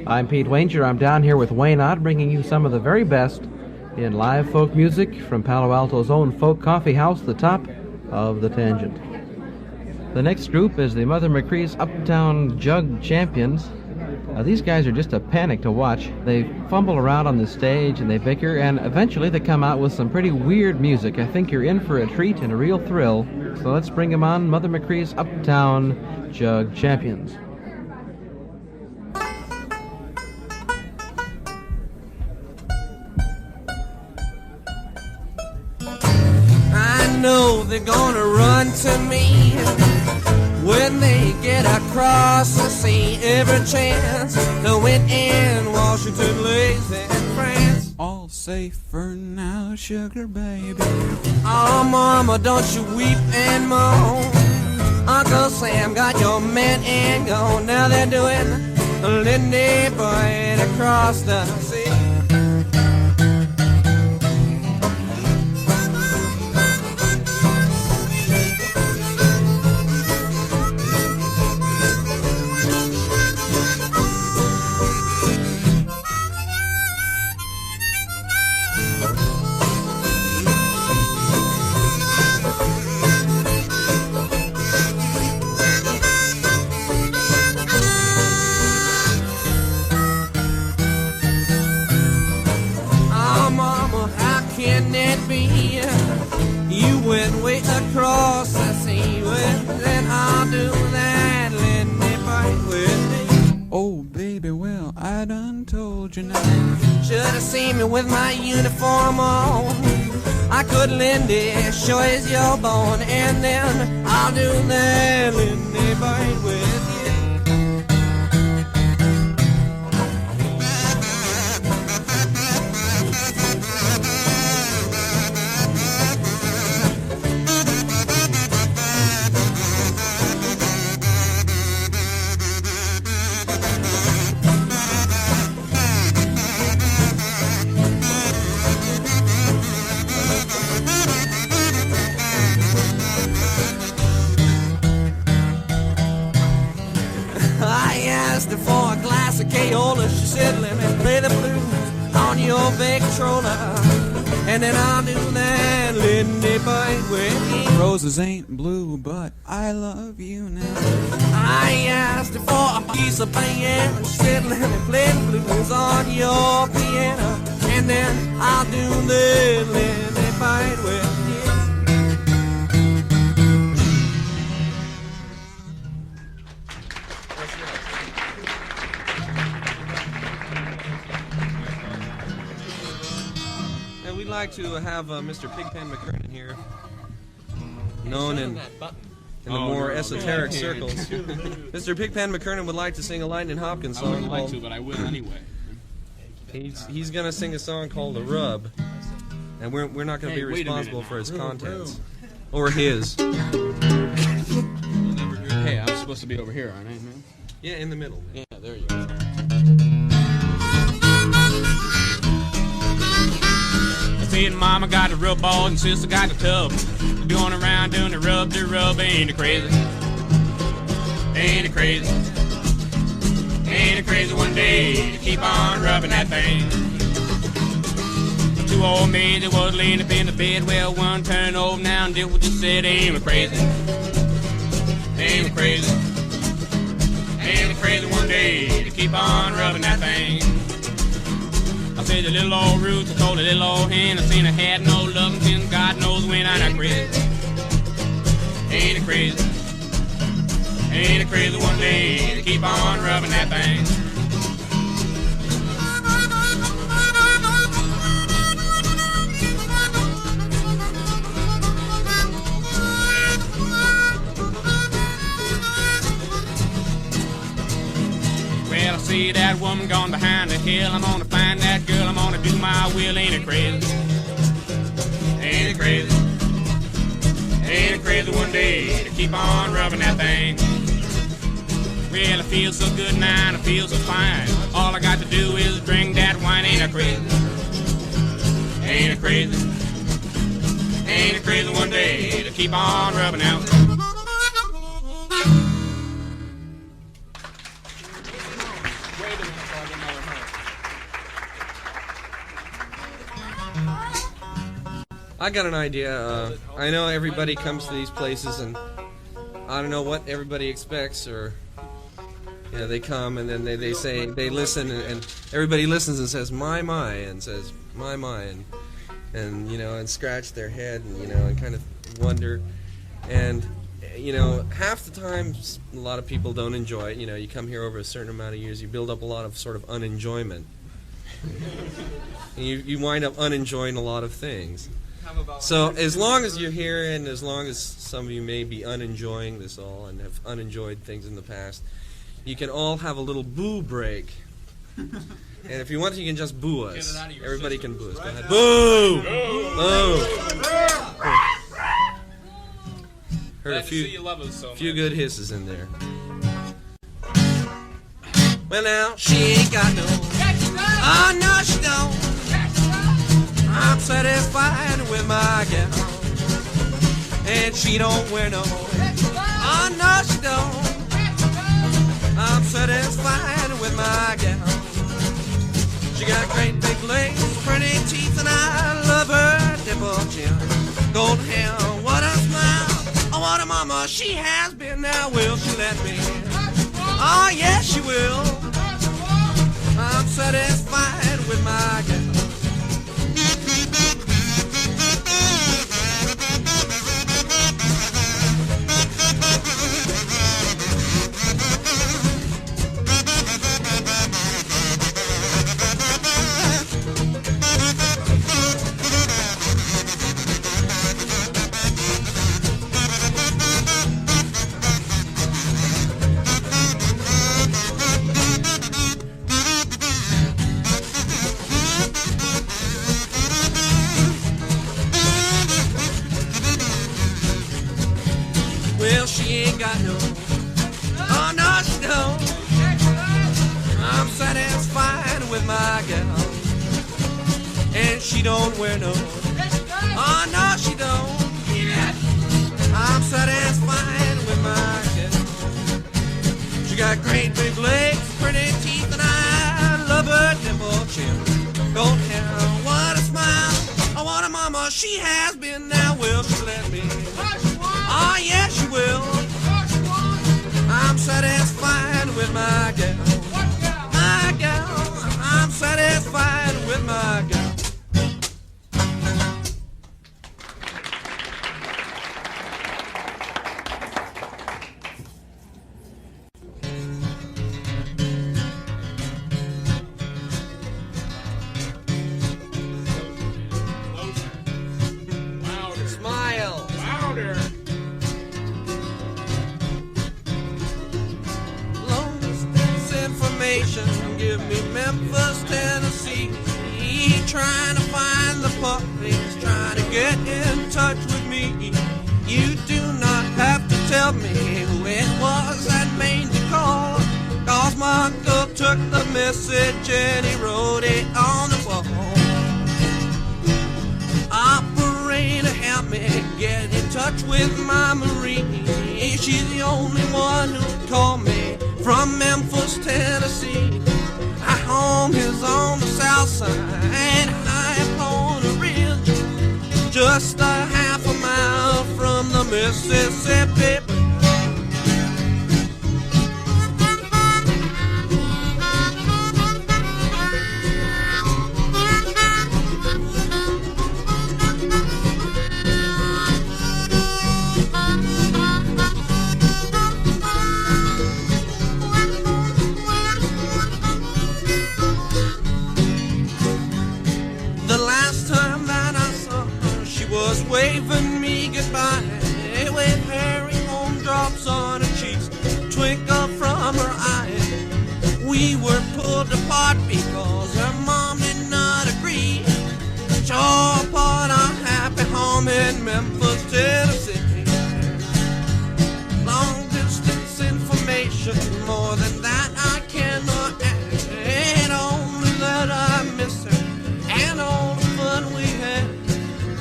I'm Pete Wanger. I'm down here with Wayne Ott, bringing you some of the very best in live folk music from Palo Alto's own folk coffee house, the Top of the Tangent. The next group is the Mother McCree's Uptown Jug Champions. These guys are just a panic to watch. They fumble around on the stage and they bicker, and eventually they come out with some pretty weird music. I think you're in for a treat and a real thrill. So let's bring them on, Mother McCree's Uptown Jug Champions. I know they're gonna run to me when they get across the sea. Every chance to win in Washington, lazy and France. All safe for now, sugar baby. Oh, mama, don't you weep and moan. Uncle Sam got your men and gone. Now they're doing a Lindy Boyd across the sea. You went way across the sea. Well, then I'll do that, Lindy Boyd with me. Oh, baby, well, I done told you now. Should've seen me with my uniform on. I could Lindy, sure as you're born. And then I'll do that, Lindy Boyd with you. For a glass of Kaola, she said, let me play the blues on your Victrola, and then I'll do that, Lindy Boyd with you. Roses ain't blue, but I love you now. I asked her for a piece of piano, she said, let me play the blues on your piano, and then I'll do that, Lindy Boyd with you. We'd like to have Mr. Pigpen McCree's here, known in the more esoteric circles. Mr. Pigpen McCree's would like to sing a Lightning Hopkins song. I wouldn't like to, but I will anyway. He's going to sing a song called The Rub, and we're not going to be responsible for its contents. Or his. Hey, I'm supposed to be over here, aren't I, man? Yeah, in the middle. Yeah, there you go. And mama got the rub ball and sister got the tub. Going around doing the rub, ain't it crazy? Ain't it crazy? Ain't it crazy one day to keep on rubbing that thing? Two old men that was laying up in the bed, well, one turned over now and did what you said. Ain't it crazy? Ain't it crazy? Ain't it crazy one day to keep on rubbing that thing? I said the little old roots, I told the little old hen, I seen her had no loving since God knows when. I'm not crazy. Ain't it crazy? Ain't it crazy one day to keep on rubbing that thing? Well, I see that woman gone behind the hill. I'm gonna find that girl, I'm gonna do my will. Ain't it crazy? Ain't it crazy? Ain't it crazy one day to keep on rubbing that thing? Well, I feel so good now and I feel so fine. All I got to do is drink that wine. Ain't it crazy? Ain't it crazy? Ain't it crazy one day to keep on rubbing out? Wait a minute, I got an idea. I know everybody comes to these places, and I don't know what everybody expects, or you know, they come and then they say, they listen, and everybody listens and says my, and says my, and you know, and scratch their head, and you know, and kind of wonder, and you know, half the time a lot of people don't enjoy it. You know, you come here over a certain amount of years, you build up a lot of sort of unenjoyment, and you wind up unenjoying a lot of things. So as long as you're here, and as long as some of you may be unenjoying this all and have unenjoyed things in the past, you can all have a little boo break. And if you want to, you can just boo us. Everybody can boo us. Go ahead. Boo! Boo! Heard a few good hisses in there. Well now, she ain't got no. Oh no, she don't. I'm satisfied with my gal, and she don't wear no. Oh no, she don't. I'm satisfied with my gal. She got great big legs, pretty teeth, and I love her dimple chin. Golden hair, what a smile. Oh, what a mama she has been. Now will she let me? Oh yes, she will. I'm satisfied with my gal. Got no, oh no she don't. I'm satisfied with my gal, and she don't wear no. Oh no she don't. I'm satisfied with my gal. She got great big legs, pretty teeth, and I love her dimple chin. Gold hair, what a smile. Oh what a mama she has been. Now will she let me? Oh yes she will. I'm satisfied with my gal. My gal. I'm satisfied with my gal. Smile. Louder. Give me Memphis, Tennessee. Trying to find the puppies, trying to get in touch with me. You do not have to tell me who it was that made the call, 'cause my uncle took the message and he wrote it on the wall. Operator, help me get in touch with my Marie. She's the only one who called me from Memphis, Tennessee. Our home is on the south side, high up on a ridge, just a half a mile from the Mississippi. Waving me goodbye with her home drops on her cheeks, twinkle from her eyes. We were pulled apart because her mom did not agree. Tore apart our happy home in Memphis, Tennessee. Long distance information, more than that I cannot add. Only that I miss her and all the fun we had.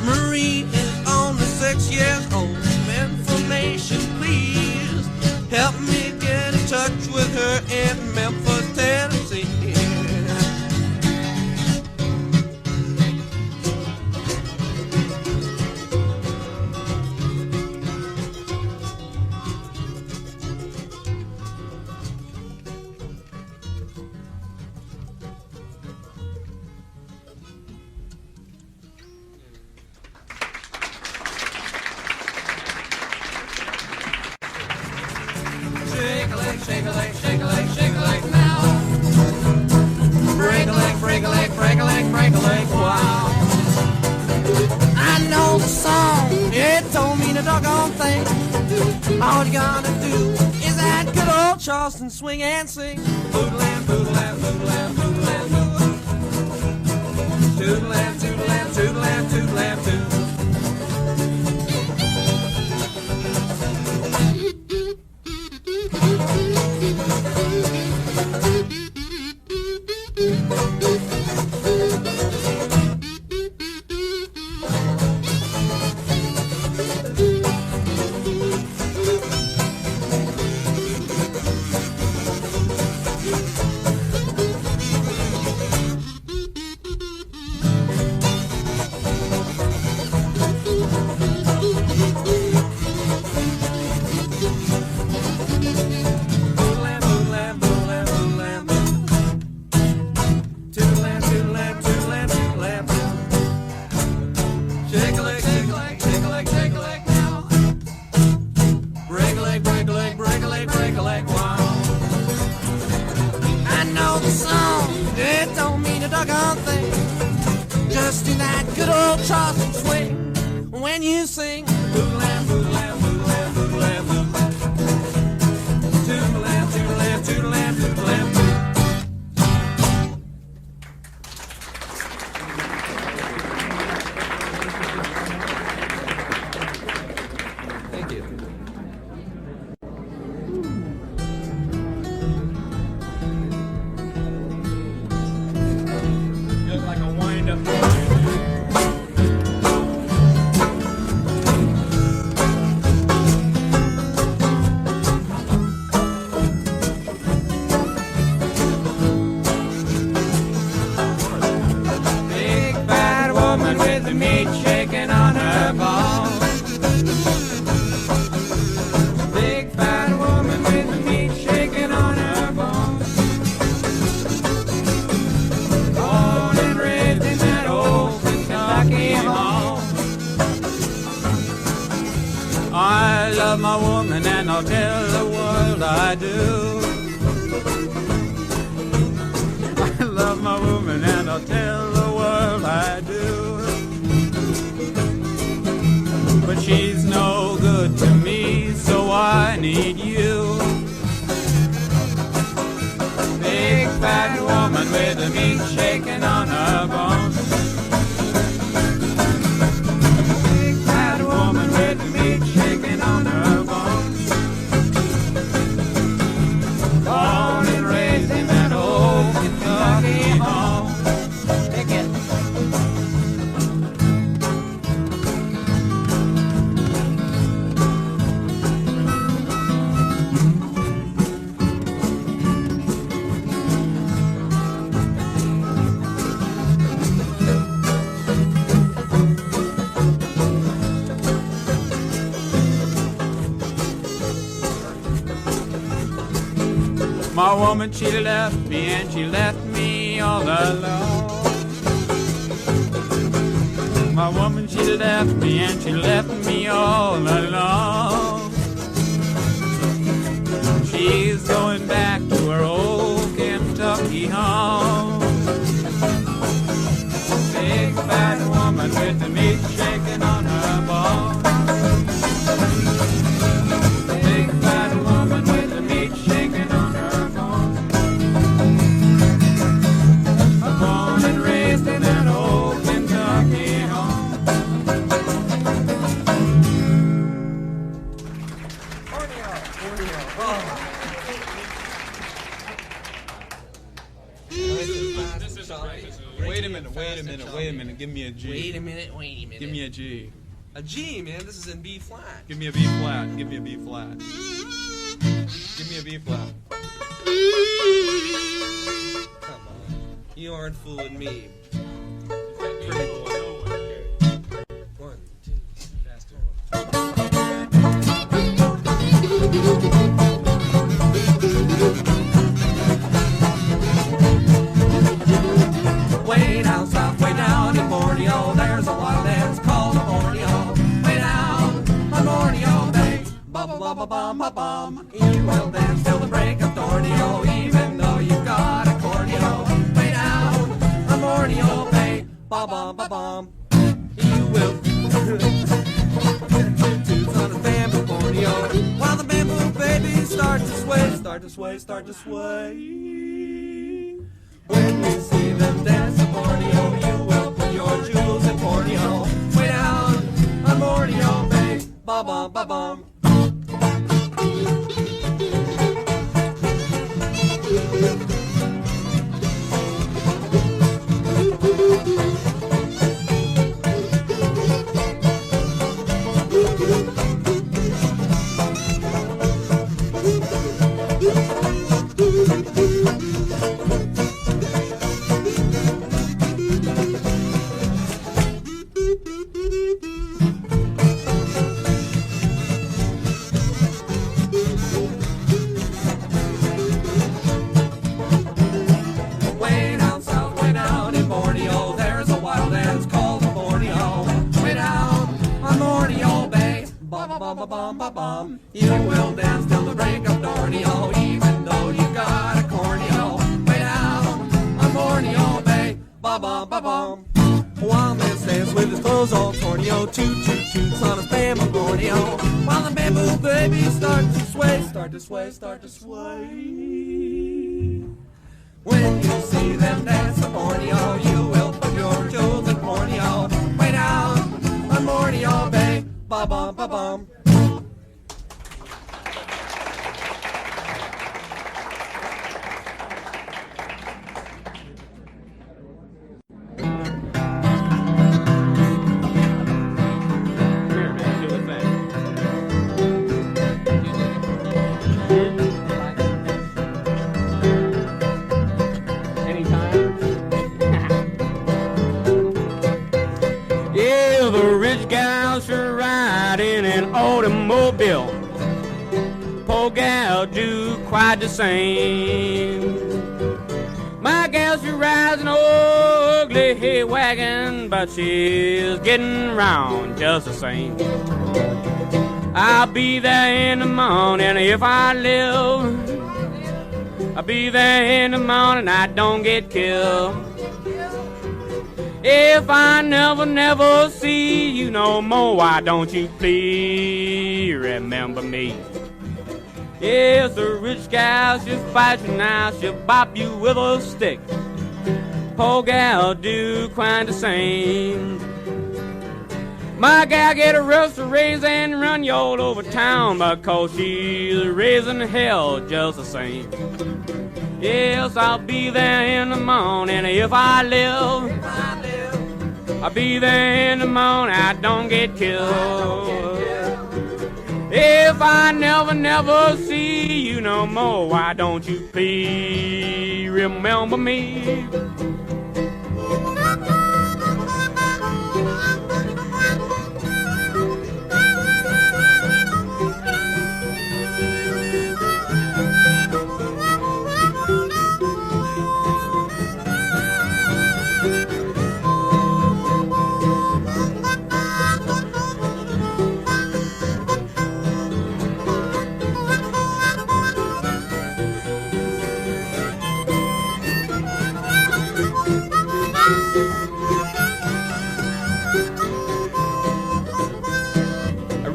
Marie is only 6 years old. Information, please. Help me get in touch with her in Memphis, Tennessee. shake a leg, shake a leg, shake a leg now. Break a leg, break a leg, break a leg, break a leg, wow. I know the song, it don't mean a doggone thing. All you gotta do is that good old Charleston swing and sing. Boodle-lam, boodle-lam, boodle-lam, boodle-lam, boodle-lam. Toodle-lam, toodle-lam, toodle-lam, toodle-lam, toodle-lam. Just do that good old Charleston swing when you sing. Boodle-lam, boodle-lam, boodle-lam, boodle-lam, boodle-lam. Toodle-lam, toodle-lam, toodle-lam, toodle-lam. Thank you. Just like a wind-up. Big fat woman with the meat shaking on her bones. Big fat woman with the meat shaking on her bones. Born and raised in that old Kentucky home. I love my woman and I'll tell the world I do. I love my woman and I'll tell the world I do. But she's no good to me, so I need you. Big fat woman with the meat shaking on her bones. Big fat woman with the meat shaking on her bones. Born and raised in that old Kentucky home. Take it. My woman, she left me and she left me all alone. My woman, she left me and she left me all alone. She's going back to her old Kentucky home. Big fat woman with the meat shaking on her bones. Big fat woman with the meat shaking on her bones. Born and raised in that old Kentucky home. Wait a minute, wait a minute, wait a minute. Give me a G. Wait a minute, wait a minute. Give me a G. A G, man. This is in B flat. Give me a B flat. Give me a B flat. Give me a B flat. Come on. You aren't fooling me. One, two, faster. Way down south, way down in Borneo, there's a wild dance called a Borneo. Way down on Borneo Bay, Bubba Ba-ba-ba-bum-ba-bum. You will dance till the break of Tornio, even though you've got a corneo. Way down on Borneo Bay. Ba-bum-ba-bum. You will toots on a bamboo Borneo, while the bamboo babies start to sway, start to sway, start to sway. When you see them dance to Borneo, you will put your jewels in Borneo. Way down on Borneo Bay. Ba-bum-ba-bum. Ba-bum-ba-bum. You will dance till the break of Borneo, even though you got a corneo. Way down on Borneo Bay. Ba-bum-ba-bum. While man stands with his clothes all torneo, toot-toot-toots on his bamboo Borneo, while the bamboo babies start to sway, start to sway, start to sway. When you see them dance to Borneo, you will put your jewels in Borneo. Way down on Borneo Bay. Ba-bum-ba-bum. Automobile, poor gal do quite the same. My gal, she rides an ugly hay wagon, but she's getting round just the same. I'll be there in the morning if I live. I'll be there in the morning, I don't get killed. If I never see you no more, why don't you please remember me? Yes, a rich gal, she'll fight you now, she'll bop you with a stick. Poor gal do quite the same. My gal get a roast to raise and run you all over town, because she's raising hell just the same. Yes, I'll be there in the morning if I live. I'll be there in the morning, I don't get killed. If I never see you no more, why don't you please remember me?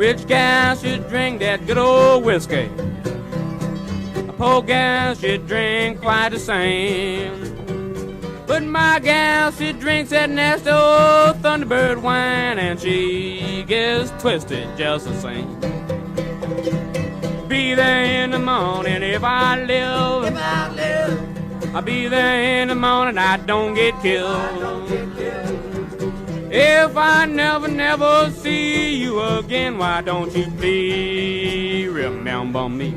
Rich gal should drink that good old whiskey. A poor gal should drink quite the same. But my gal, she drinks that nasty old Thunderbird wine, and she gets twisted just the same. Be there in the morning if I live. I'll be there in the morning, I don't get killed. If I never see you again, why don't you please remember me?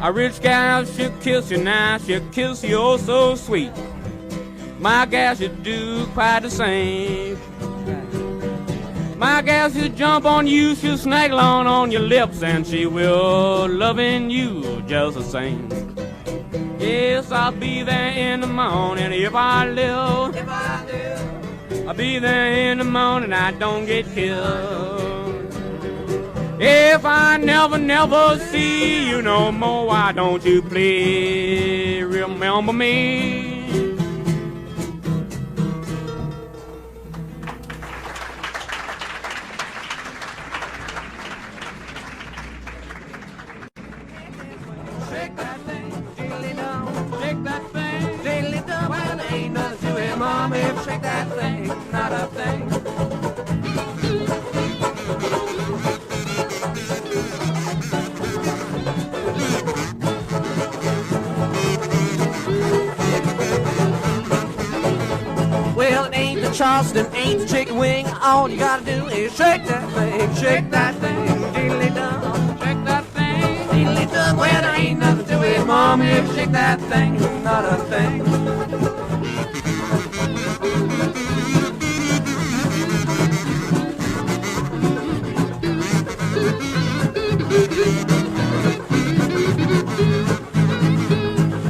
A rich gal, she'll kiss you now, she'll kiss you oh so sweet. My gal should do quite the same. My gal should jump on you, she'll snaggle on your lips, and she will loving you just the same. Yes, I'll be there in the morning if I live. I'll be there in the morning, I don't get killed. If I never see you no more, why don't you please remember me? Shake that thing, diddly-dum. Shake that thing, diddly-dum. Well, there ain't nothing to it, Mom. If shake that thing, not a thing. Well, it ain't the Charleston, ain't the chicken wing. All you gotta do is shake that thing, diddly-dum. Shake that thing, diddly-dum. Well, there ain't nothing to it, Mom, if you shake that thing, not a thing.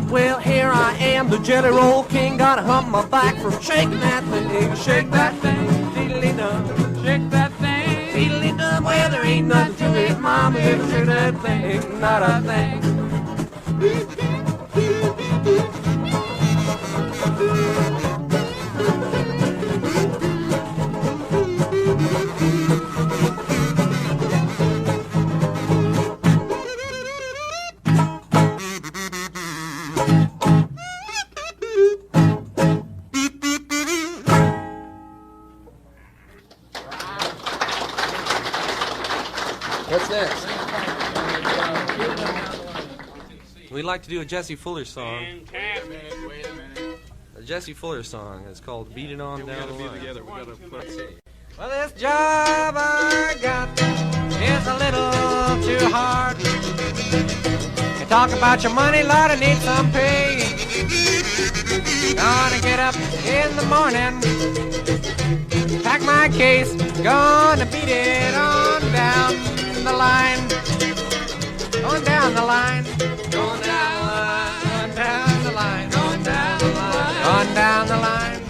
Well, here I am, the jelly roll king, gotta hump my back from shaking that thing, diddly-dum. Shake that thing, diddly-dum. Well, there ain't nothing to it, Mama, if you shake that thing, not a thing. What's next? We'd like to do a Jesse Fuller song. Wait a minute. A Jesse Fuller song. It's called Beat It On Down the Line. Together, we gotta put Well, this job I got is a little too hard. You talk about your money, Lord, I need some pay. Gonna get up in the morning, pack my case, gonna beat it on down the line. Going down the line, going down the line, going down the line, going down the line, going down the line,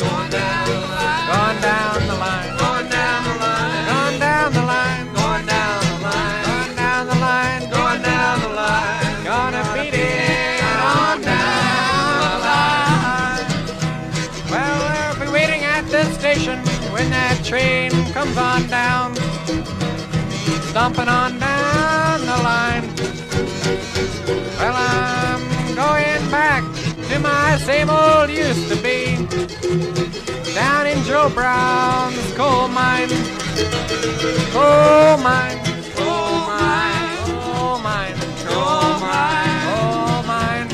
going down the line, going down the line, going down the line, going down the line, going down the line, going down the line, going down the line, gonna beat it on down the line. Well, we'll be waiting at the station when that train comes on down, stomping on down the line. Well, I'm going back to my same old used to be, down in Joe Brown's coal mine. Coal mine, coal mine, coal mine, coal mine, coal mine,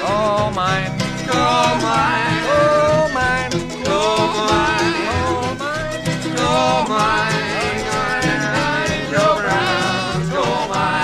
coal mine, coal mine, coal mine, coal mine, coal mine, coal mine, coal mine. Joe Brown's coal mine.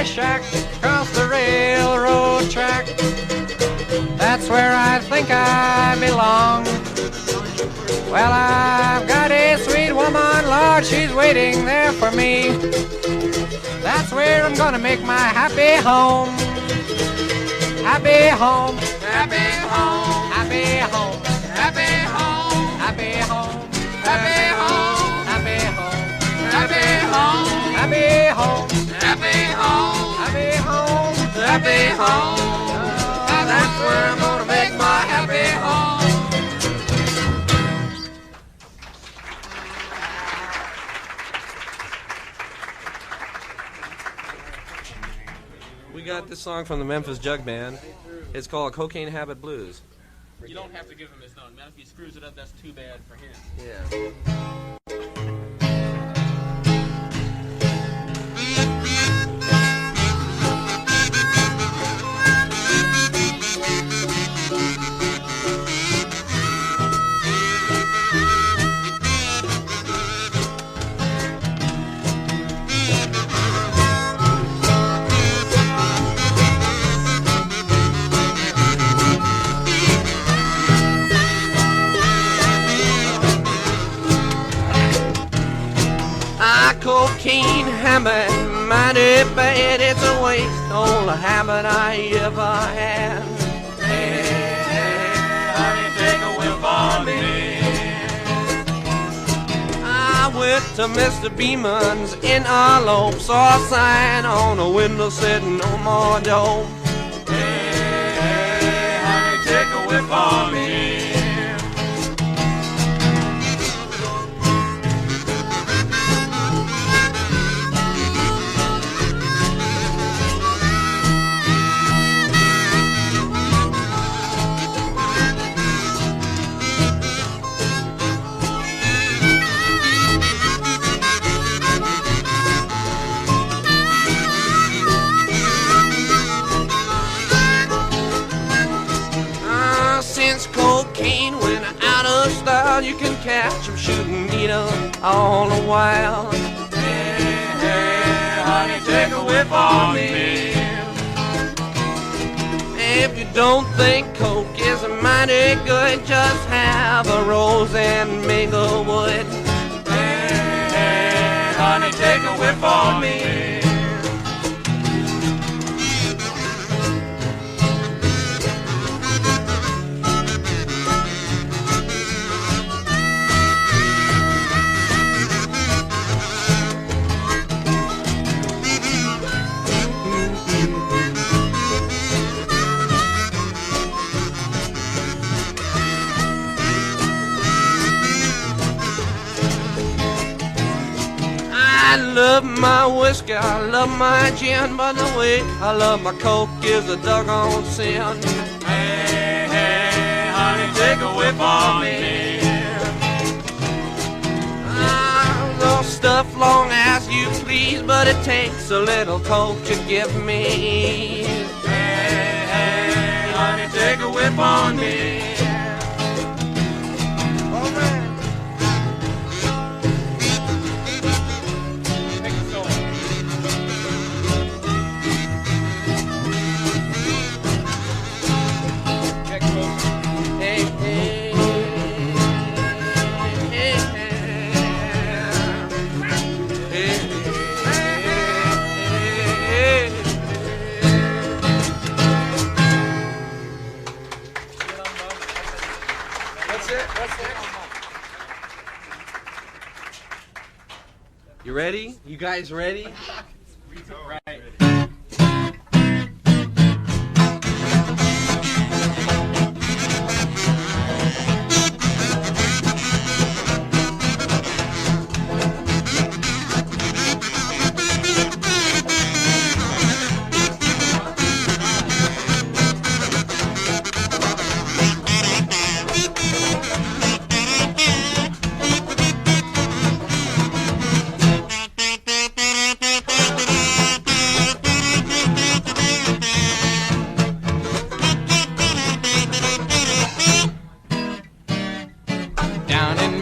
Shack across the railroad track. That's where I think I belong. Well, I've got a sweet woman, Lord, she's waiting there for me. That's where I'm gonna make my happy home. Happy home, happy home, happy home, happy home, happy home, happy home, happy home, happy home, happy home, happy home, happy home, happy home. That's where I'm gonna make my happy home. We got this song from the Memphis Jug Band. It's called Cocaine Habit Blues. You don't have to give him his note, man. If he screws it up, that's too bad for him. Yeah. habit I ever had. Hey, hey, honey, take a whiff on me. I went to Mr. Beeman's in Arlo, saw a sign on a window said no more dope. Hey, hey, honey, take a whiff on me. Since cocaine went out of style, you can catch 'em shooting needles all the while. Hey, hey, honey, take a whiff on me. If you don't think coke is mighty good, just have a rose and minglewood. Hey, hey, honey, take a whiff on me. I love my whiskey, I love my gin, but the way I love my coke is a doggone sin. Hey, hey, honey, take a whiff on me. I'll stuff long as you please, but it takes a little coke to give me. Hey, hey, honey, take a whiff on me. You ready? You guys ready? Right.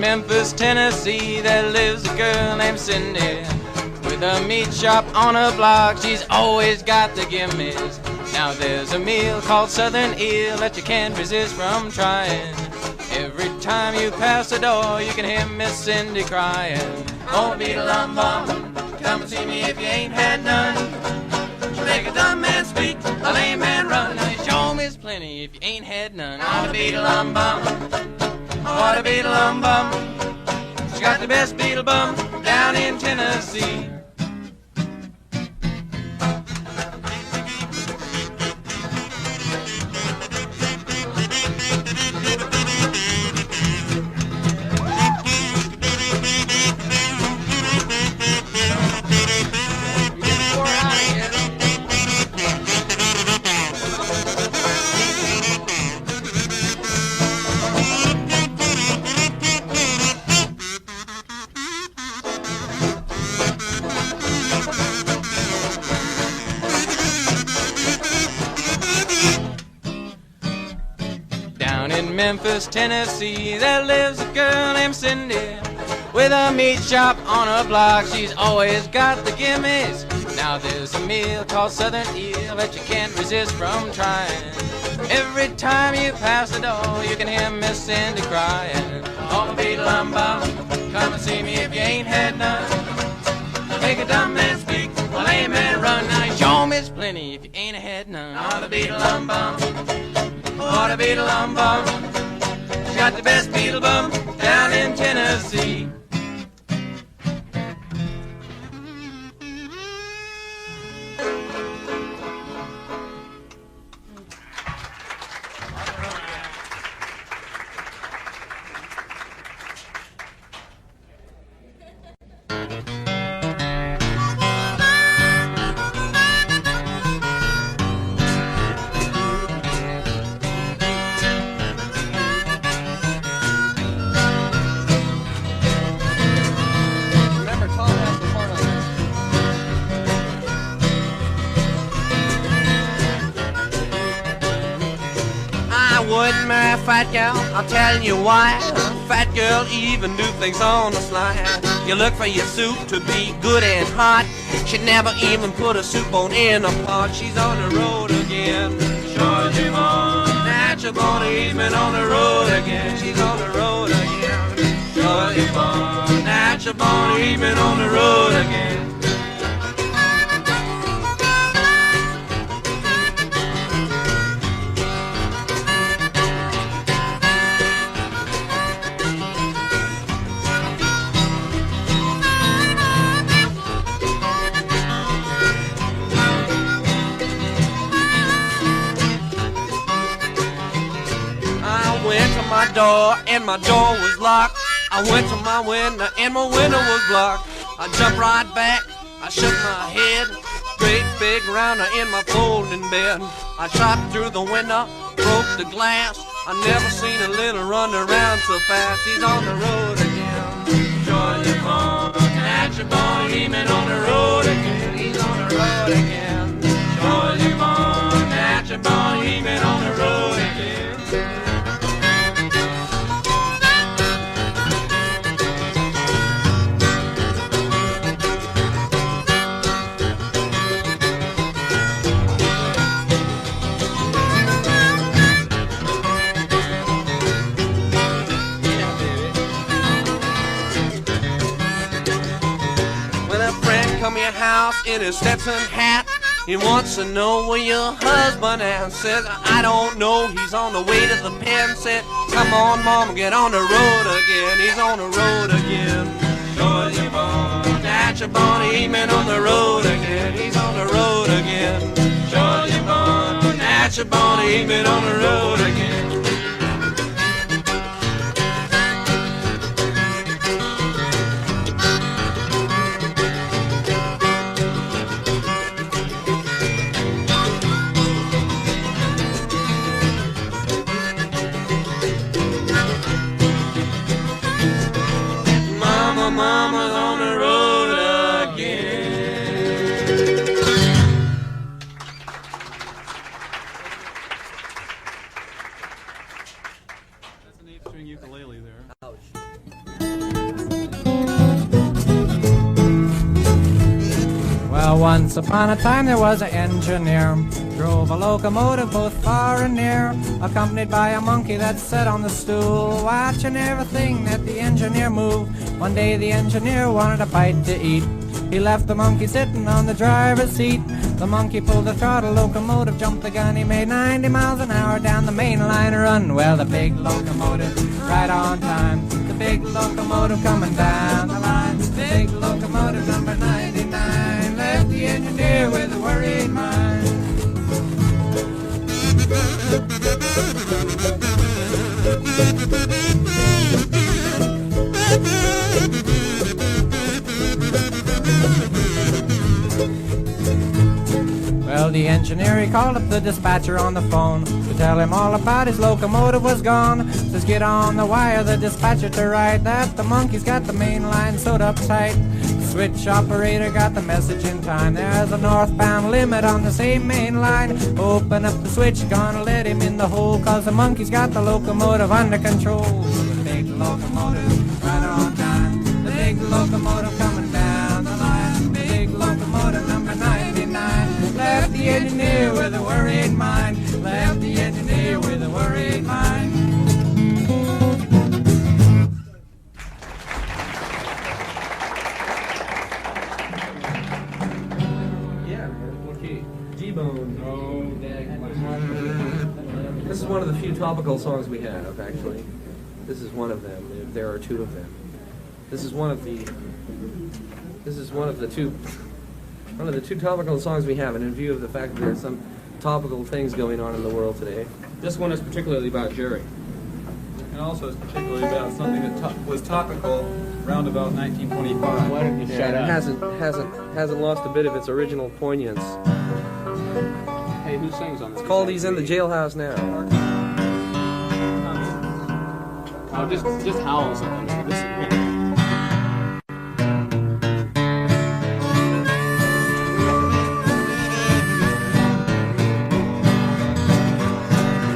Memphis, Tennessee, there lives a girl named Cindy. With a meat shop on her block, she's always got the gimmies. Now there's a meal called Southern Eel that you can't resist from trying. Every time you pass the door, you can hear Miss Cindy crying. Oh, beat-a-lum-bum, come and see me if you ain't had none. She make a dumb man speak, a lame man run. Now you sure miss plenty if you ain't had none. Oh, beat-a-lum-bum. What a beetle-um-bum. She got the best beetle bum down in Tennessee. Memphis, Tennessee, there lives a girl named Cindy. With a meat shop on her block, she's always got the gimmies. Now there's a meal called Southern Eel that you can't resist from trying. Every time you pass the door, you can hear Miss Cindy crying. Oh, beetle-um-bum, come and see me if you ain't had none. Make a dumb man speak, a lame man run. Now you show me is plenty if you ain't had none. Ought to be the lum bum. Ought to be the lum bum. She's got the best beetle bum down in Tennessee. Remember, Tom has the part on this. I wouldn't marry a fat gal, I'll tell you why. Fat girl even do things on the sly. You look for your soup to be good and hot. She never even put a soup bone in a pot. She's on the road again. Georgie Vaughn, natural born even on the road again. She's on the road again. Georgie Vaughn, natural born even on the road again. I went to my door and my door was locked. I went to my window and my window was blocked. I jumped right back, I shook my head. Great big rounder in my folding bed. I shot through the window, broke the glass. I never seen a little run around so fast. He's on the road again. Georgia born, natural born, even on the road again. He's on the road again. Georgia born, natural born, even on the road again. When a friend come to your house in his Stetson hat, he wants to know where your husband at. Says, I don't know, he's on the way to the pen. Said, come on, mama, get on the road again. He's on the road again. Georgia born, natural born, even on the road again. He's on the road again. Georgia born, natural born, even on the road again. Mama's on the road again. That's an 8-string ukulele there. Well, once upon a time there was an engineer, drove a locomotive both far and near, accompanied by a monkey that sat on the stool, watching everything that the engineer moved. One day the engineer wanted a bite to eat. He left the monkey sitting on the driver's seat. The monkey pulled the throttle, locomotive jumped the gun. He made 90 miles an hour down the main line run. Well, the big locomotive right on time. The big locomotive coming down the line. The big locomotive number 99 left the engineer with a worried mind. Well, the engineer, he called up the dispatcher on the phone to tell him all about his locomotive was gone. Says, get on the wire, the dispatcher to write that the monkey's got the main line sewed up tight. The switch operator got the message in time. There's a northbound limit on the same main line. Open up the switch, gonna let him in the hole, 'cause the monkey's got the locomotive under control. The big locomotive right on time. The big locomotive coming down the line. The big locomotive number 99 left the engineer with a worried mind. Left the engineer with a worried mind. Yeah, okay. one of the few topical songs we have, actually. This is one of them. There are two of them. This is one of the two topical songs we have, and in view of the fact that there are some topical things going on in the world today. This one is particularly about Jerry. And also it's particularly about something that was topical around about 1925. Why don't you shut It up? hasn't lost a bit of its original poignance. Hey, who sings on this? It's called "He's in the Jailhouse Now." Oh, just howl something. This is great.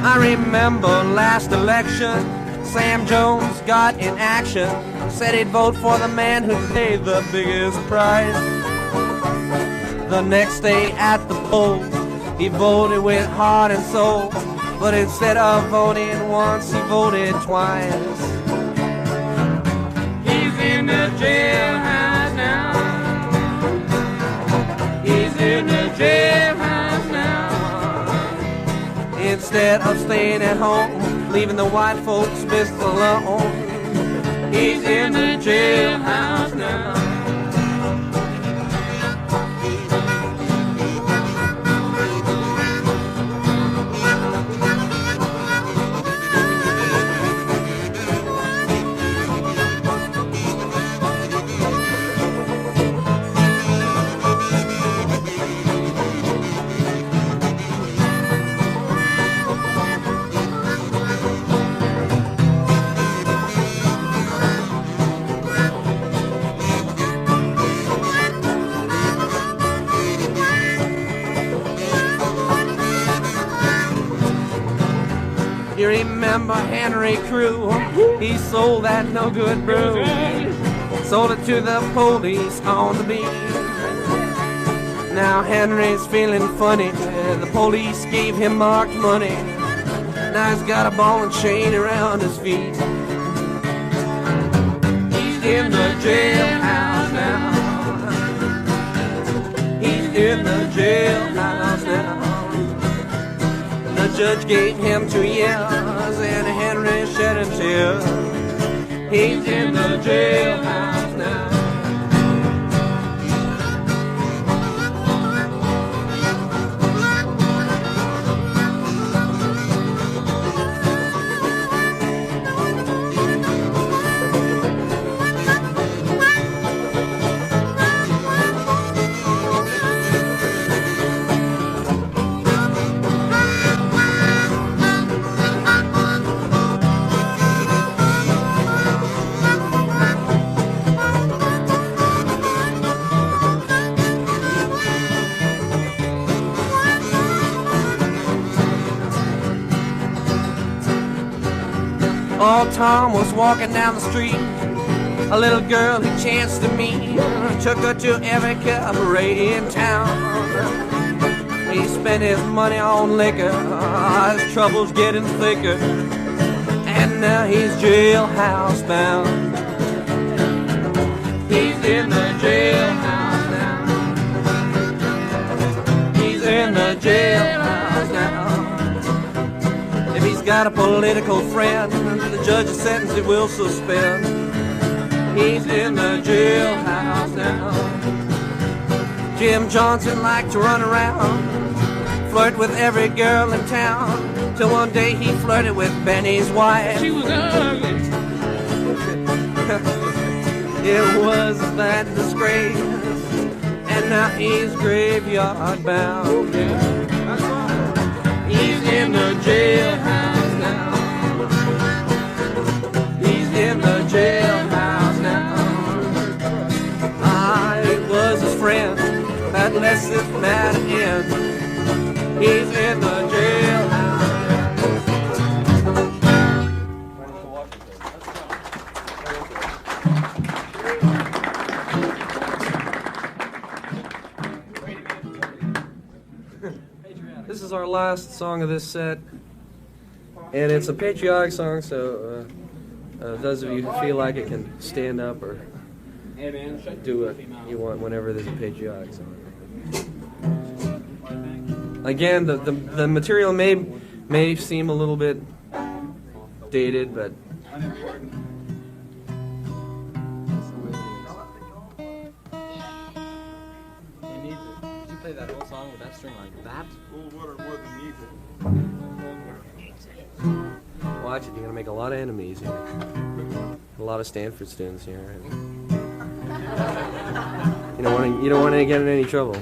I remember last election, Sam Jones got in action, said he'd vote for the man who paid the biggest price. The next day at the poll, he voted with heart and soul, but instead of voting once, he voted twice. He's in the jailhouse now. He's in the jailhouse now. Instead of staying at home, leaving the white folks business alone, he's in the jailhouse now. You remember Henry Crew? He sold that no good brew. Sold it to the police on the beat. Now Henry's feeling funny. The police gave him marked money. Now he's got a ball and chain around his feet. He's in the jailhouse now. He's in the jailhouse now. The judge gave him 2 years, and Henry shed a tear. He's in the jailhouse now. Old Tom was walking down the street. A little girl he chanced to meet. Took her to every cabaret in town. He spent his money on liquor. His troubles getting thicker. And now he's jailhouse bound. He's in the jailhouse now. He's in the jailhouse now. If he's got a political friend, the judge's sentence he will suspend. He's in the jailhouse now. Jim Johnson liked to run around, flirt with every girl in town, till one day he flirted with Benny's wife. She was ugly. It was that disgrace, and now he's graveyard bound. He's in the jailhouse now. He's in the jailhouse now. It was his friend that let this matter end. He's in the jailhouse. This is our last song of this set, and it's a patriotic song, so those of you who feel like it can stand up or do what you want whenever there's a patriotic song. Again, the material may may seem a little bit dated, but Unimportant. You need to. Did you play that whole song with that string like that? watch it. You're gonna make a lot of enemies here. A lot of Stanford students here. You don't want to get in any trouble.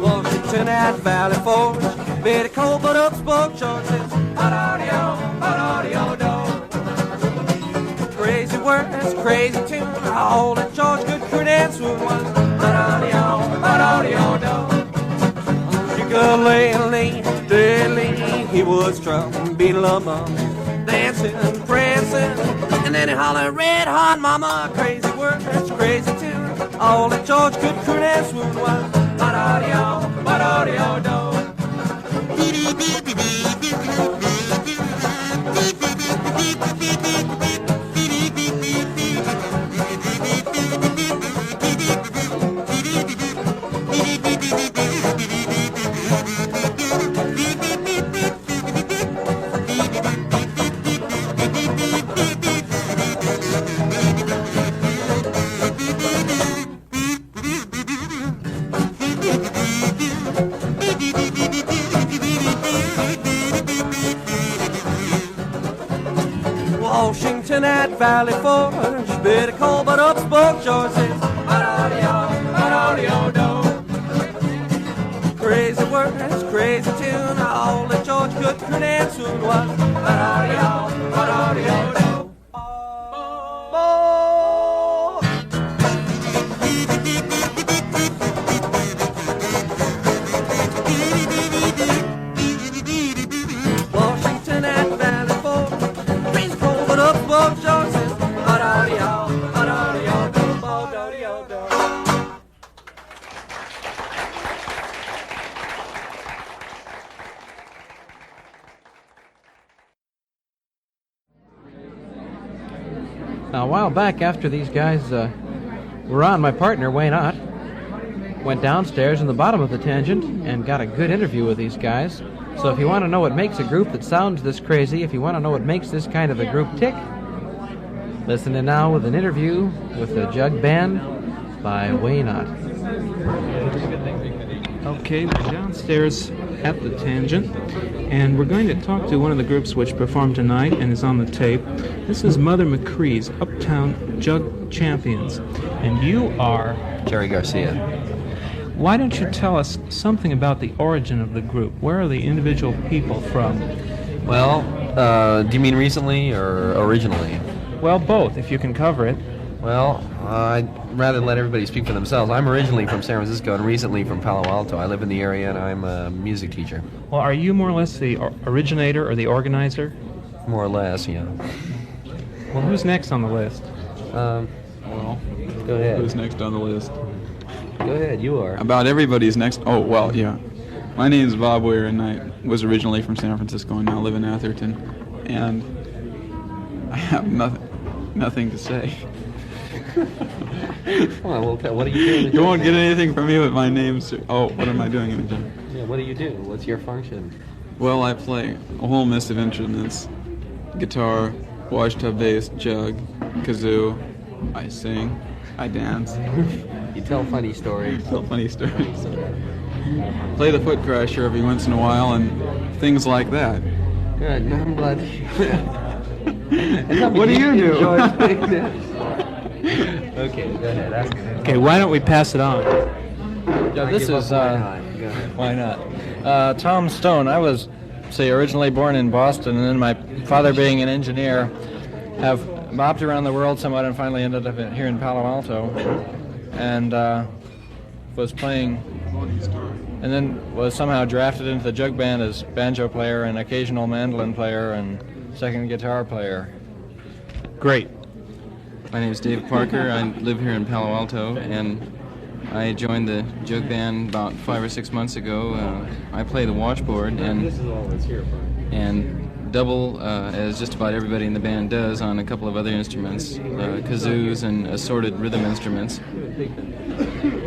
Washington at Valley Forge, very cold but up spoke choices. Crazy words, crazy tune, all that George could credence was ukulele, daily, he was beat lumber, dancing, prancing, and then he hollered, red hot mama, crazy words, crazy tune, all that George could credence was ba-da-dee-oh, Washington at Valley Forge, bitter cold but up spoke George says, crazy words, crazy tune, all that George could pronounce soon was Washington at Valley Forge, crazy cold but up spoke George says, Now, a while back, after these guys were on, my partner, Wayne Ott, went downstairs in the bottom of the Tangent and got a good interview with these guys. So if you want to know what makes a group that sounds this crazy, if you want to know what makes this kind of a group tick, listen in now with an interview with the Jug Band by Wayne Ott. Okay, we're downstairs at the Tangent, and we're going to talk to one of the groups which performed tonight and is on the tape. This is Mother McCree's Uptown Jug Champions, and you are... Jerry Garcia. Why don't you tell us something about the origin of the group? Where are the individual people from? Well, do you mean recently or originally? Well, both, if you can cover it. Well, I'd rather let everybody speak for themselves. I'm originally from San Francisco and recently from Palo Alto. I live in the area and I'm a music teacher. Well, are you more or less the originator or the organizer? More or less, yeah. Well, who's next on the list? Well, Go ahead. who's next on the list? Go ahead, you are. About everybody's next. Oh, well, yeah. My name is Bob Weir, and I was originally from San Francisco and now live in Atherton. And I have nothing to say. Come on, what do you do? You won't get anything from me with my name. Oh, what am I doing in the gym? Yeah, what do you do? What's your function? Well, I play a whole mess of instruments. Guitar, washtub bass, jug, kazoo. I sing. I dance. You tell funny stories. Tell funny stories. Play the foot crasher every once in a while and things like that. Good, I'm glad to hear that. What do you do? Okay, go ahead. Ask me. Okay, why don't we pass it on? Yeah, this is Go ahead. why not? Tom Stone. I was, originally born in Boston, and then my father, being an engineer, have bopped around the world somewhat, and finally ended up here in Palo Alto, and was playing, and then was somehow drafted into the Jug Band as banjo player and occasional mandolin player and second guitar player. Great. My name is Dave Parker. I live here in Palo Alto, and I joined the Jug Band about 5 or 6 months ago. I play the washboard and double, as just about everybody in the band does, on a couple of other instruments, kazoos and assorted rhythm instruments.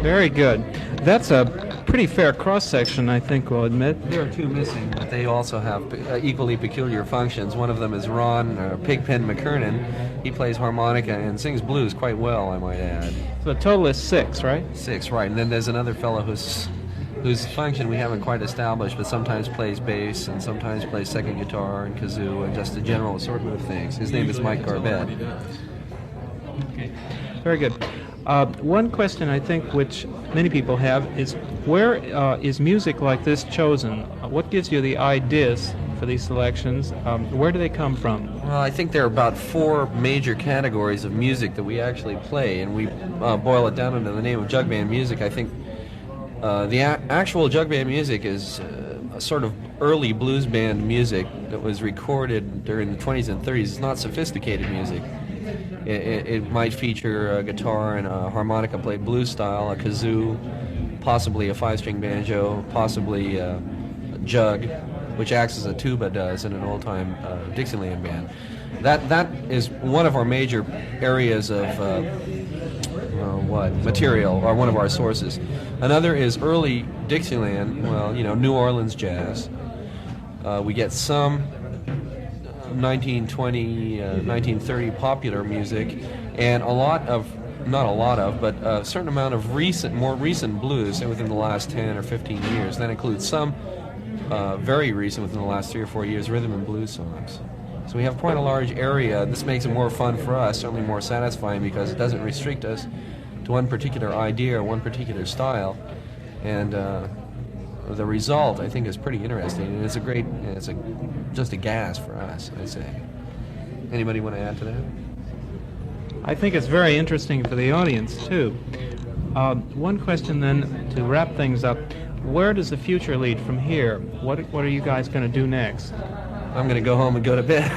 Very good. That's a pretty fair cross-section, I think we'll admit. There are two missing, but they also have equally peculiar functions. One of them is Ron Pigpen McKernan. He plays harmonica and sings blues quite well, I might add. So the total is 6, right? 6, right. And then there's another fellow whose function we haven't quite established, but sometimes plays bass and sometimes plays second guitar and kazoo and just a general assortment of things. His name is Mike Garbett. Okay, very good. One question I think which many people have is where is music like this chosen? What gives you the ideas for these selections? Where do they come from? Well, I think there are about 4 major categories of music that we actually play, and we boil it down into the name of jug band music. I think the actual jug band music is a sort of early blues band music that was recorded during the 20s and 30s. It's not sophisticated music. It might feature a guitar and a harmonica played blues style, a kazoo, possibly a 5-string banjo, possibly a jug, which acts as a tuba does in an old-time Dixieland band. That is one of our major areas of material, or one of our sources. Another is early Dixieland, New Orleans jazz. We get some 1920, 1930 popular music, and but a certain amount of more recent blues within the last 10 or 15 years. That includes some very recent, within the last 3 or 4 years, rhythm and blues songs. So we have quite a large area. This makes it more fun for us, certainly more satisfying, because it doesn't restrict us to one particular idea or one particular style. And the result, I think, is pretty interesting, and it's just a gas for us, I'd say. Anybody want to add to that? I think it's very interesting for the audience, too. One question, then, to wrap things up. Where does the future lead from here? What are you guys going to do next? I'm going to go home and go to bed.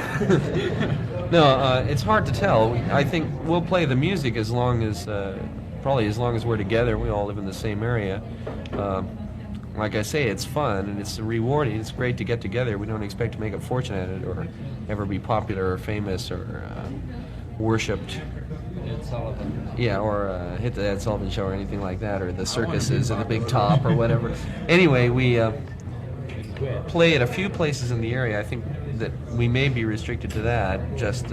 No, it's hard to tell. I think we'll play the music as long as we're together. We all live in the same area. Like I say, it's fun and it's rewarding. It's great to get together. We don't expect to make a fortune at it or ever be popular or famous or worshipped. Ed Sullivan. Yeah, or hit the Ed Sullivan Show or anything like that, or the circuses and the Big Top or whatever. Anyway, we play at a few places in the area. I think that we may be restricted to that just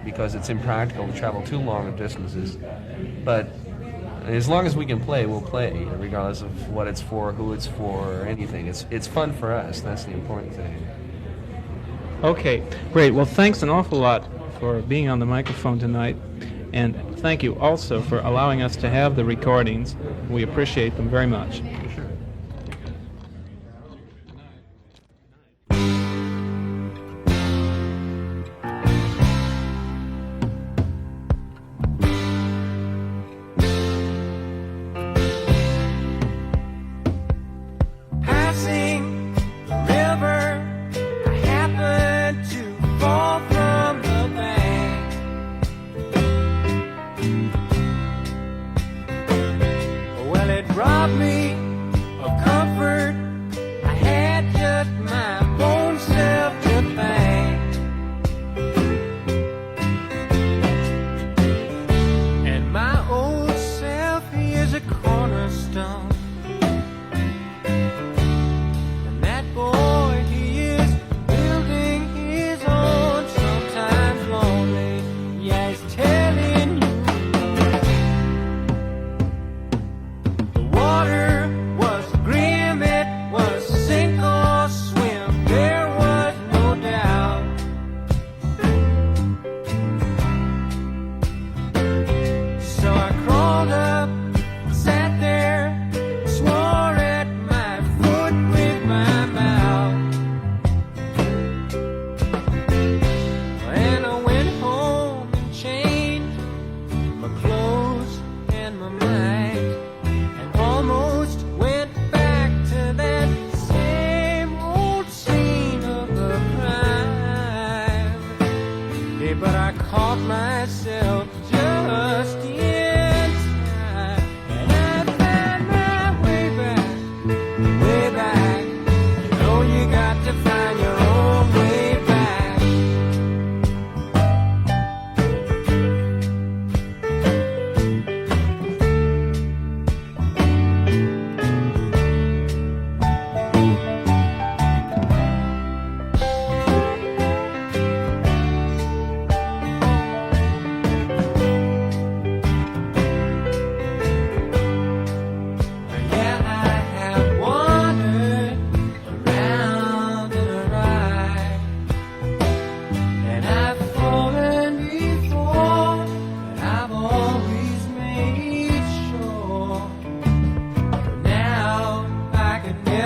because it's impractical to travel too long distances. But as long as we can play, we'll play, regardless of what it's for, who it's for, or anything. It's fun for us. That's the important thing. Okay, great. Well, thanks an awful lot for being on the microphone tonight, and thank you also for allowing us to have the recordings. We appreciate them very much. Passing the river, I happened to fall from the bank. Well, it robbed me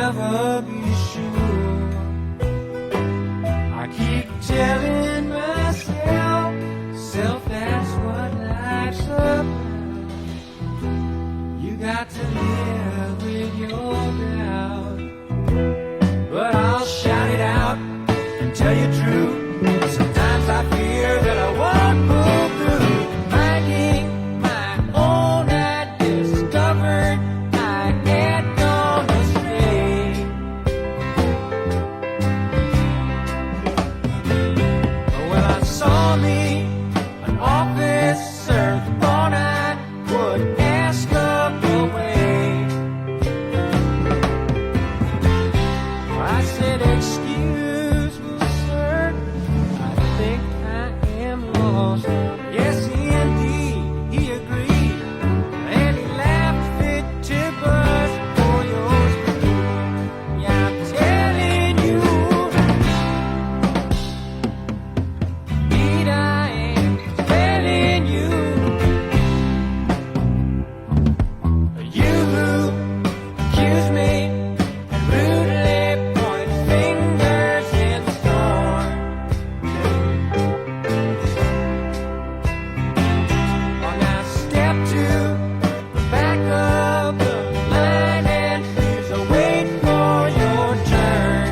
never be sure. I keep telling myself, that's what life's about. You got to live with your doubt. But I'll shout it out and tell you true. Sometimes I fear that I won't pull through. Finding my own I discovered I ain't gonna stay. When I saw me an officer, thought I would ask of the way. I said, excuse me, sir, I think I am lost. Yes, indeed, he agreed, and he laughed fit to burst for yours. Yeah, I'm telling you, indeed I am telling you. You who accuse me and rudely point fingers in scorn. Well, now step to the back of the line and please wait for your turn.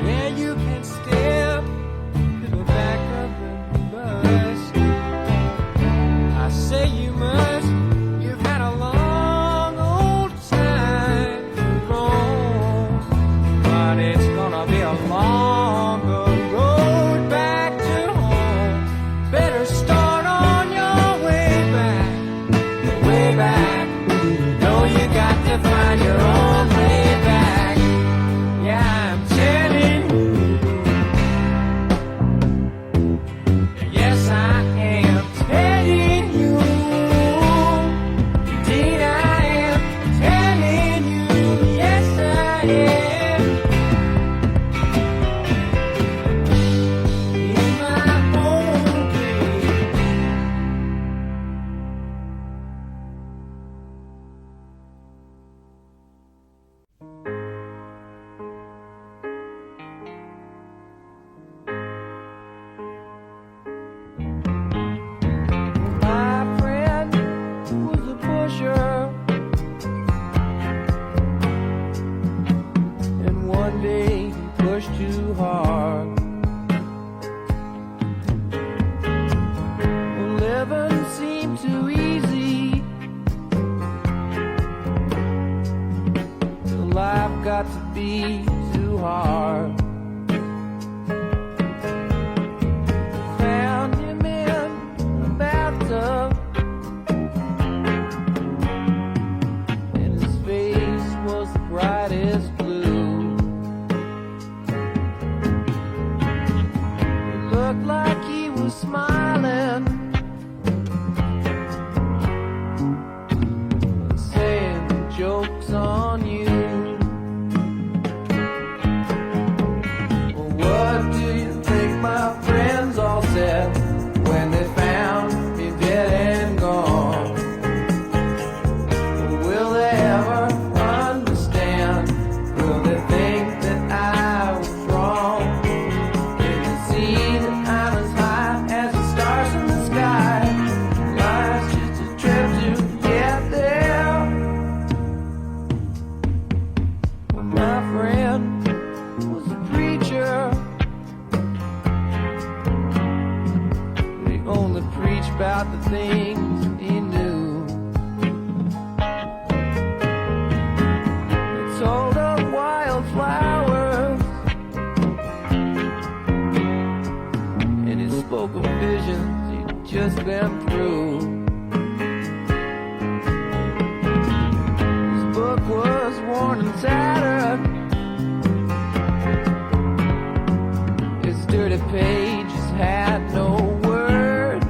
Yeah, you can step to the back of the bus. I say you must. You've had a long old time to roam, but it's gonna be a longer road back to home. Better start on your way back, way back. No, you got to find your own way back. Yeah, I'm telling you. Yes, I am telling you. Indeed, I am telling you. Yes, I am. In my own way. My friend was a pusher, and one day he pushed too hard. Living seemed too easy till life got to be too hard. Found him in a bathtub, and his face was the brightest blue. It looked like he was smiling, saying the joke's on you. Well, what do you think my friends all said when they found me dead and gone? Will they ever understand? Will they think that I was wrong? Can you see that I'm as high as the stars in the sky? Life's just a trip to get there. Well, my friend was a preacher. He only preached about the things he knew. He told of wildflowers, and he spoke of visions he'd just been through. His book was worn and tattered, his dirty pages had no words.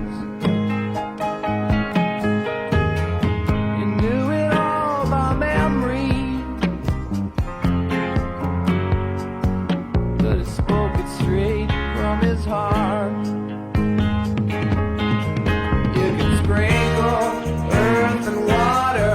He knew it all by memory, but he spoke it straight from his heart. You can sprinkle earth and water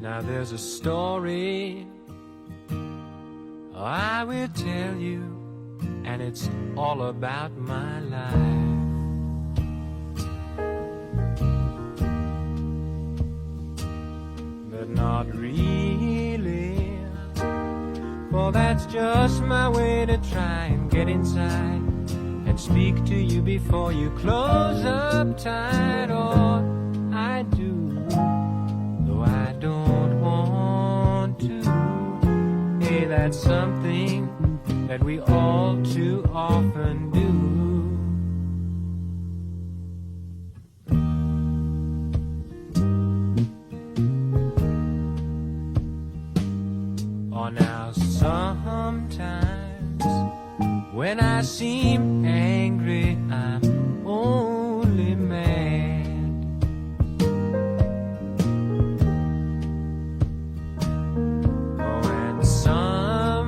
Now there's a story I will tell you, and it's all about my life. But not really, for that's just my way to try and get inside and speak to you before you close up tight. Or I do, though I don't want to. Hey, that's something that we all too often do. Or now sometimes when I seem angry, I'm only mad. Oh, and sometimes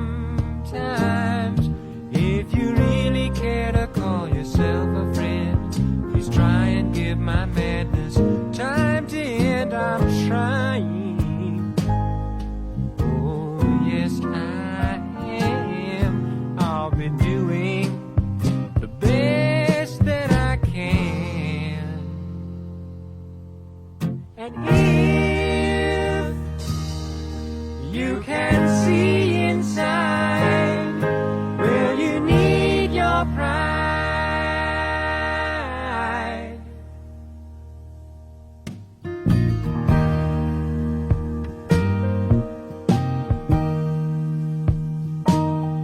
if you really care to call yourself a friend, please try and give my madness time to end. I'm trying. Oh, yes, I am. I'll be doing the best that I can. And if you can see inside, well, you need your pride.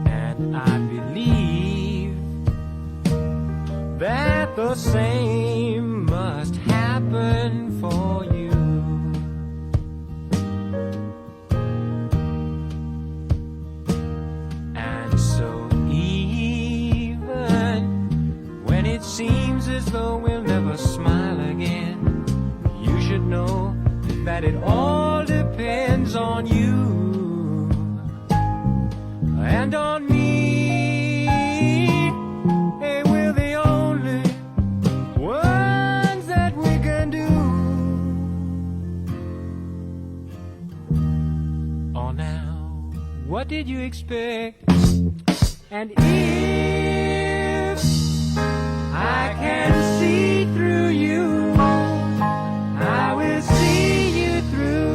And I believe that the same must happen for you. And so even when it seems as though we'll never smile again, you should know that it all depends on you and on me. Hey, we're the only ones that we can do. Oh, now, what did you expect? And if I can see through you, I will see you through.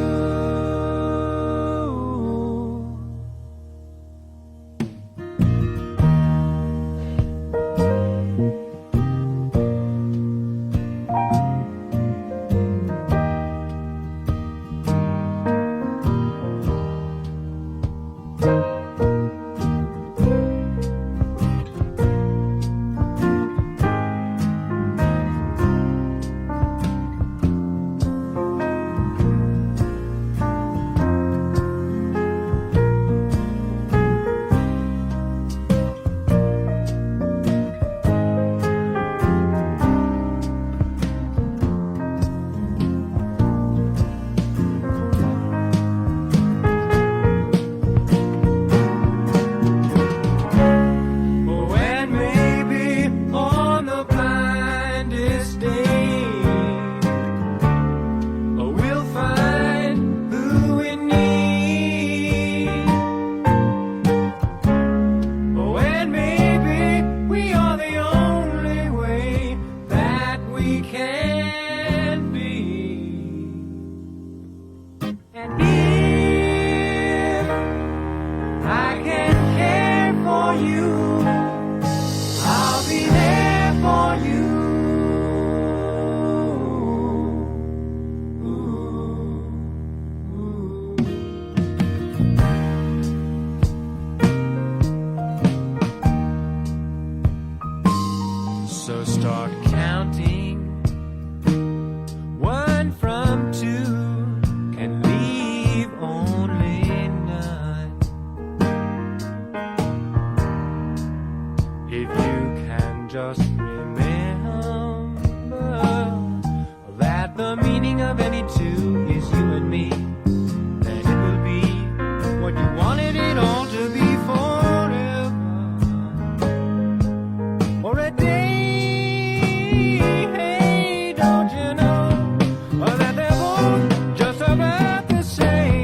Say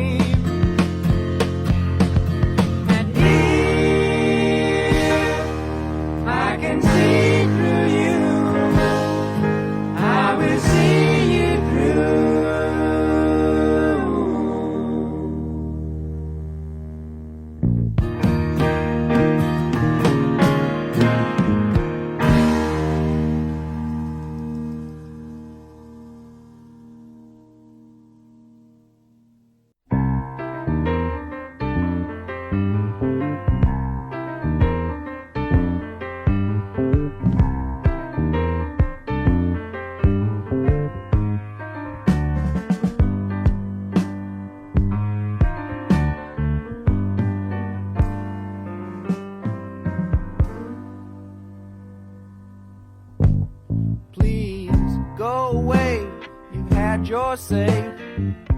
had your say.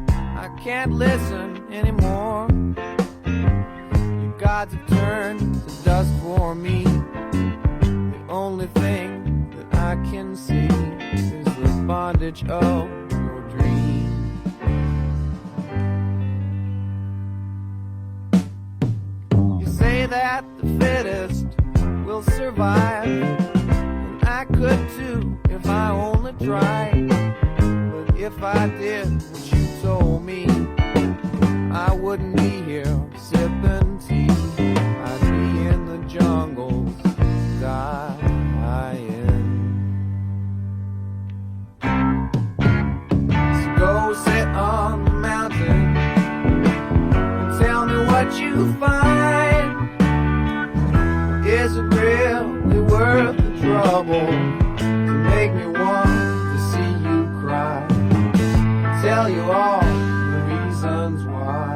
I can't listen anymore. Your gods have turned to dust for me. The only thing that I can see is the bondage of your dream. You say that the fittest will survive, and I could too if I only tried. But if I did what you told me, I wouldn't be here sipping tea. I'd be in the jungles dying. So go sit on the mountain and tell me what you find. Is it really worth the trouble to make me want to see you cry? Tell you all the reasons why.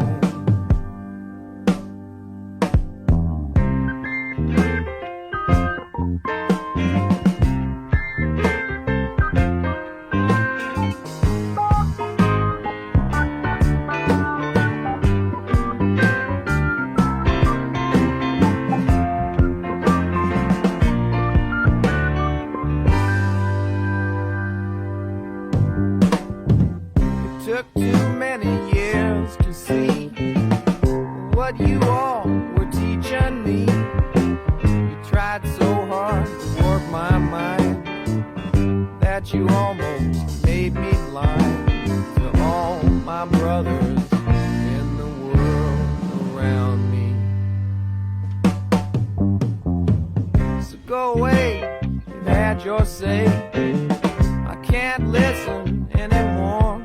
Took too many years to see what you all were teaching me. You tried so hard to work my mind that you almost made me blind to all my brothers in the world around me. So go away, you've had your say. I can't listen anymore.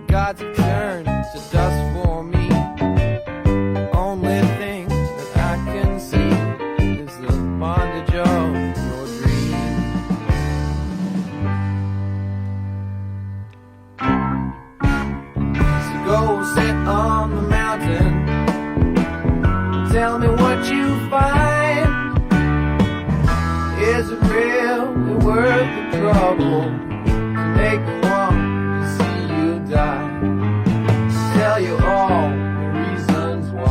Gods have turned to dust for me. The only thing that I can see is the bondage of your dream. So go sit on the mountain and tell me what you find. Is it really worth the trouble to make me want to see you die? Tell you all the reasons why.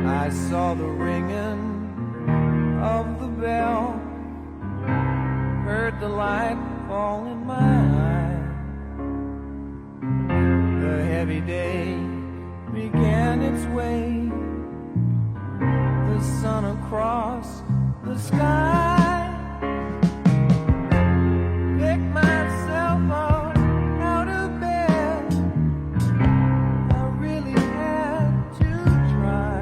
I saw the ringing of the bell, heard the light fall in my eye. The heavy day began its way, the sun across the sky. Pick myself up out of bed, I really had to try.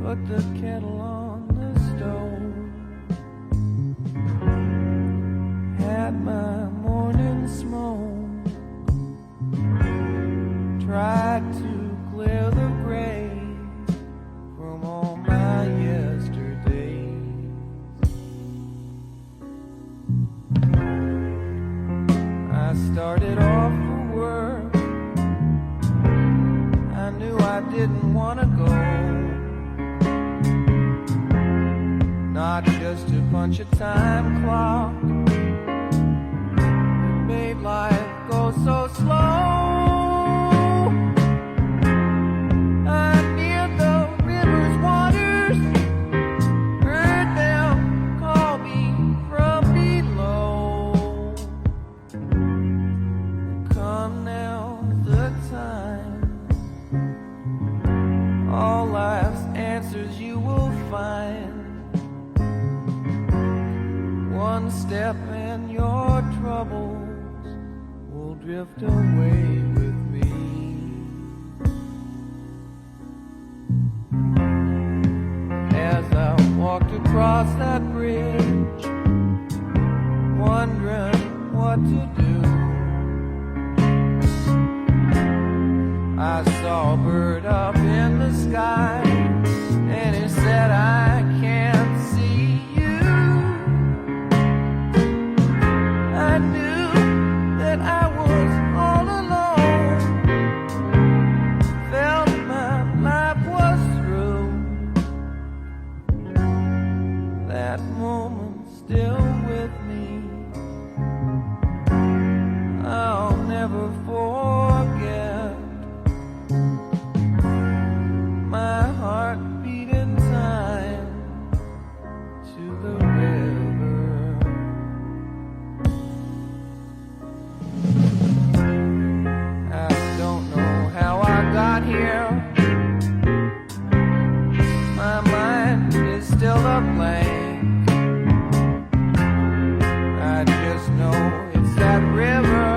Put the kettle on the stove, had my morning smoke. started off for work, I knew I didn't want to go. Not just to punch a time clock, it made life go so slow. I near the river's waters, heard them call me from below. Come now the time, all life's answers you will find. One step and your troubles will drift away with me. As I walked across that bridge, wondering what to do, I saw a bird up in the sky, and it said, I can't see you. I knew that I was all alone, felt my life was through. That moment still with me, I'll never forget. My heart beat in time to the river. I don't know how I got here. My mind is still a blank. I just know it's that river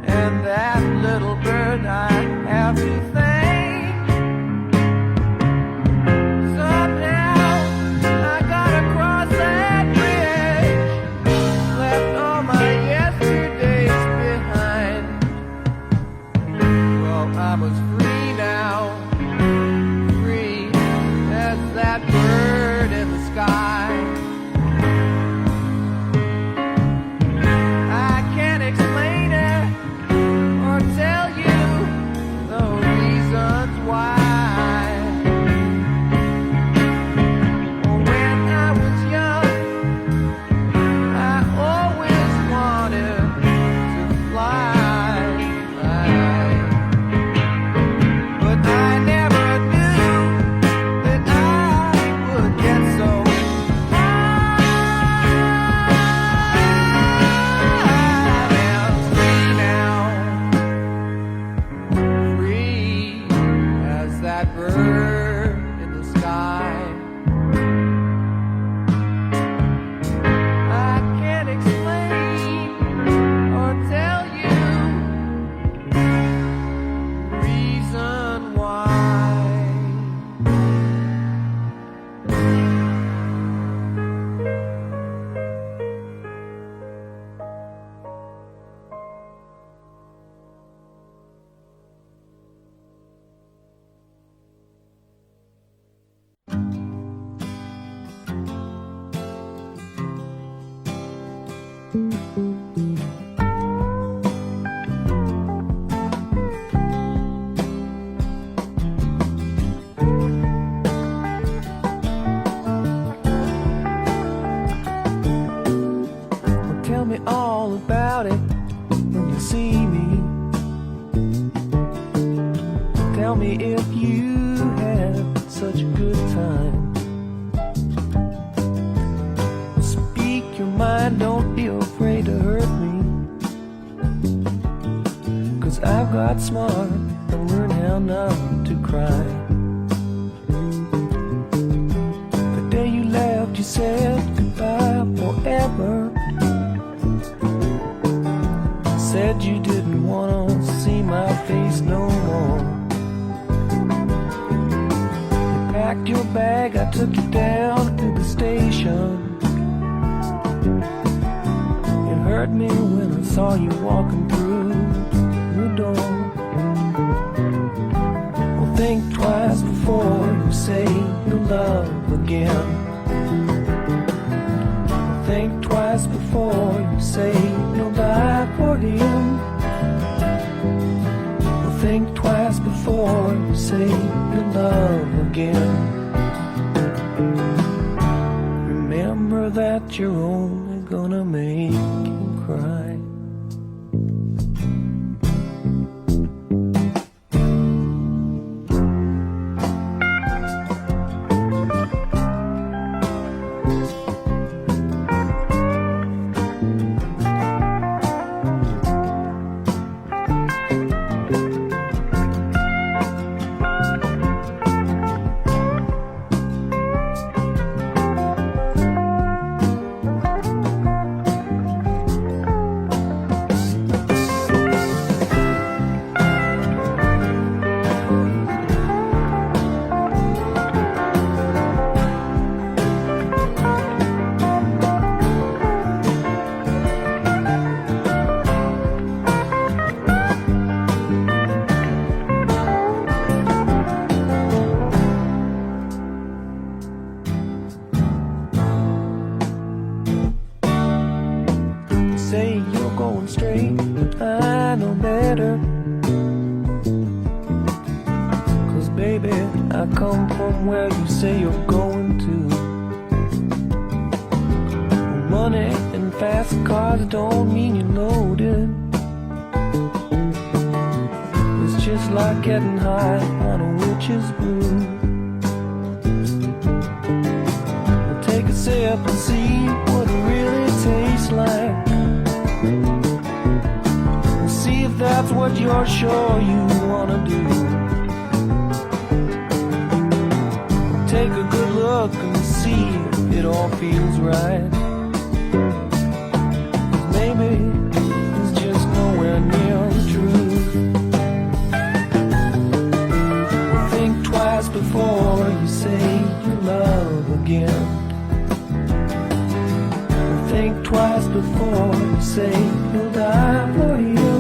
and that little bird I have to thank. Somehow I got across that bridge, left all my yesterdays behind. Well, I was free now, free as that bird in the sky. I can't explain it or tell you the reasons why. When I was young, I always wanted to fly, but I never knew that I would get so high. I'm free now, free as that bird in the sky. I can't explain or tell you reason why. Well, tell me all about it when you see me. Tell me if you had such a good time. Speak your mind, don't be afraid to hurt me. 'Cause I've got smart and learned how not to cry. The day you left, you said goodbye forever. Said you didn't want to see my face no more. You packed your bag, I took you down to the station. It hurt me when I saw you walking through the door. Well, think twice before you say you'll love again. Well, think twice before you say you'll die for him. love again. Remember that you're only gonna make him cry. Say you're going straight, but I know better. 'Cause baby, I come from where you say you're going to. Money and fast cars don't mean you're loaded. It's just like getting high on a witch's brew. Well, take a sip and see what it really tastes like. See if that's what you're sure you wanna do. Take a good look and see if it all feels right. 'Cause maybe it's just nowhere near the truth. Think twice before you say you love again. Think twice before you say you'll die for you.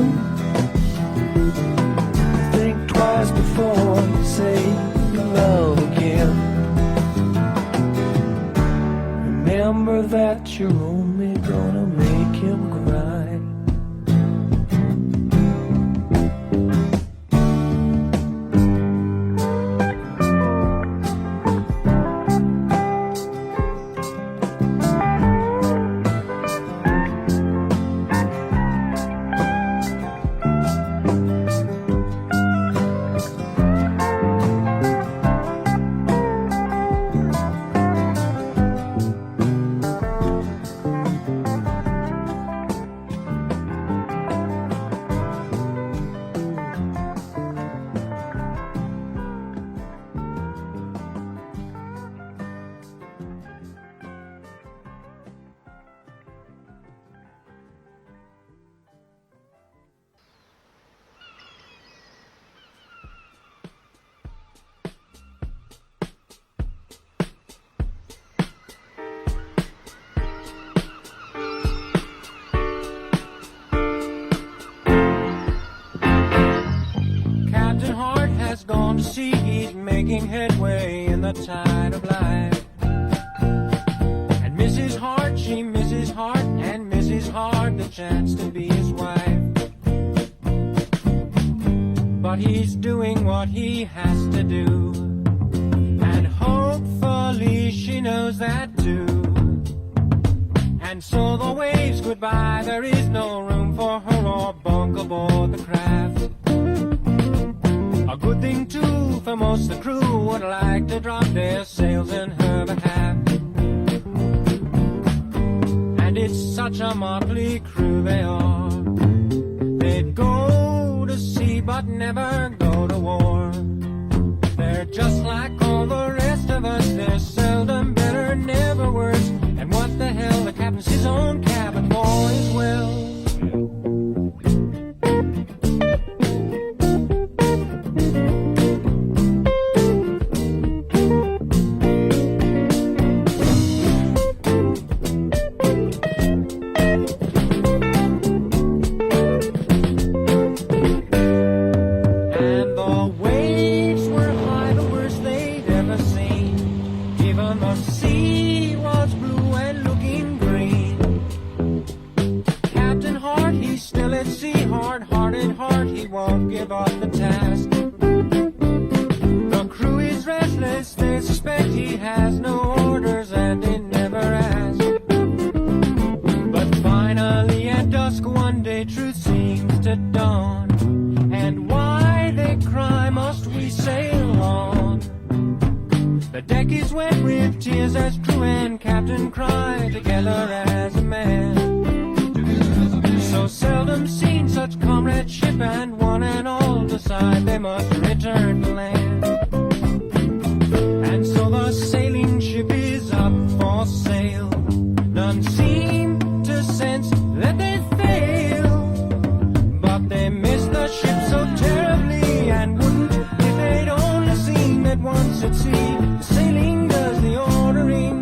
Think twice before you say you love again. Remember that you're only gonna make him cry. Gone to see he's making headway in the tide of life. And Mrs. Hart, she misses Hart, and Mrs. Hart the chance to be his wife. But he's doing what he has to do, and hopefully she knows that too. And so the waves goodbye, there is no room for her or bunk aboard the craft. A good thing too, for most the crew would like to drop their sails in her behalf. And it's such a motley crew they are. They'd go to sea but never go to war. They're just like all the rest of us, they're seldom better, never worse. And what the hell, the captain's his own cabin boy as well. Hard-hearted heart, he won't give up the task. The crew is they suspect he has no orders and they never ask. But finally at dusk one day truth seems to dawn, and why they cry must we sail on. The deck is wet with tears as crew and captain cry together as a man. So seldom seen such comradeship, and one and all decide they must return to land. And so the sailing ship is up for sail. None seem to sense that they fail, but they miss the ship so terribly, and wouldn't if they'd only seen that once at sea sailing does the ordering.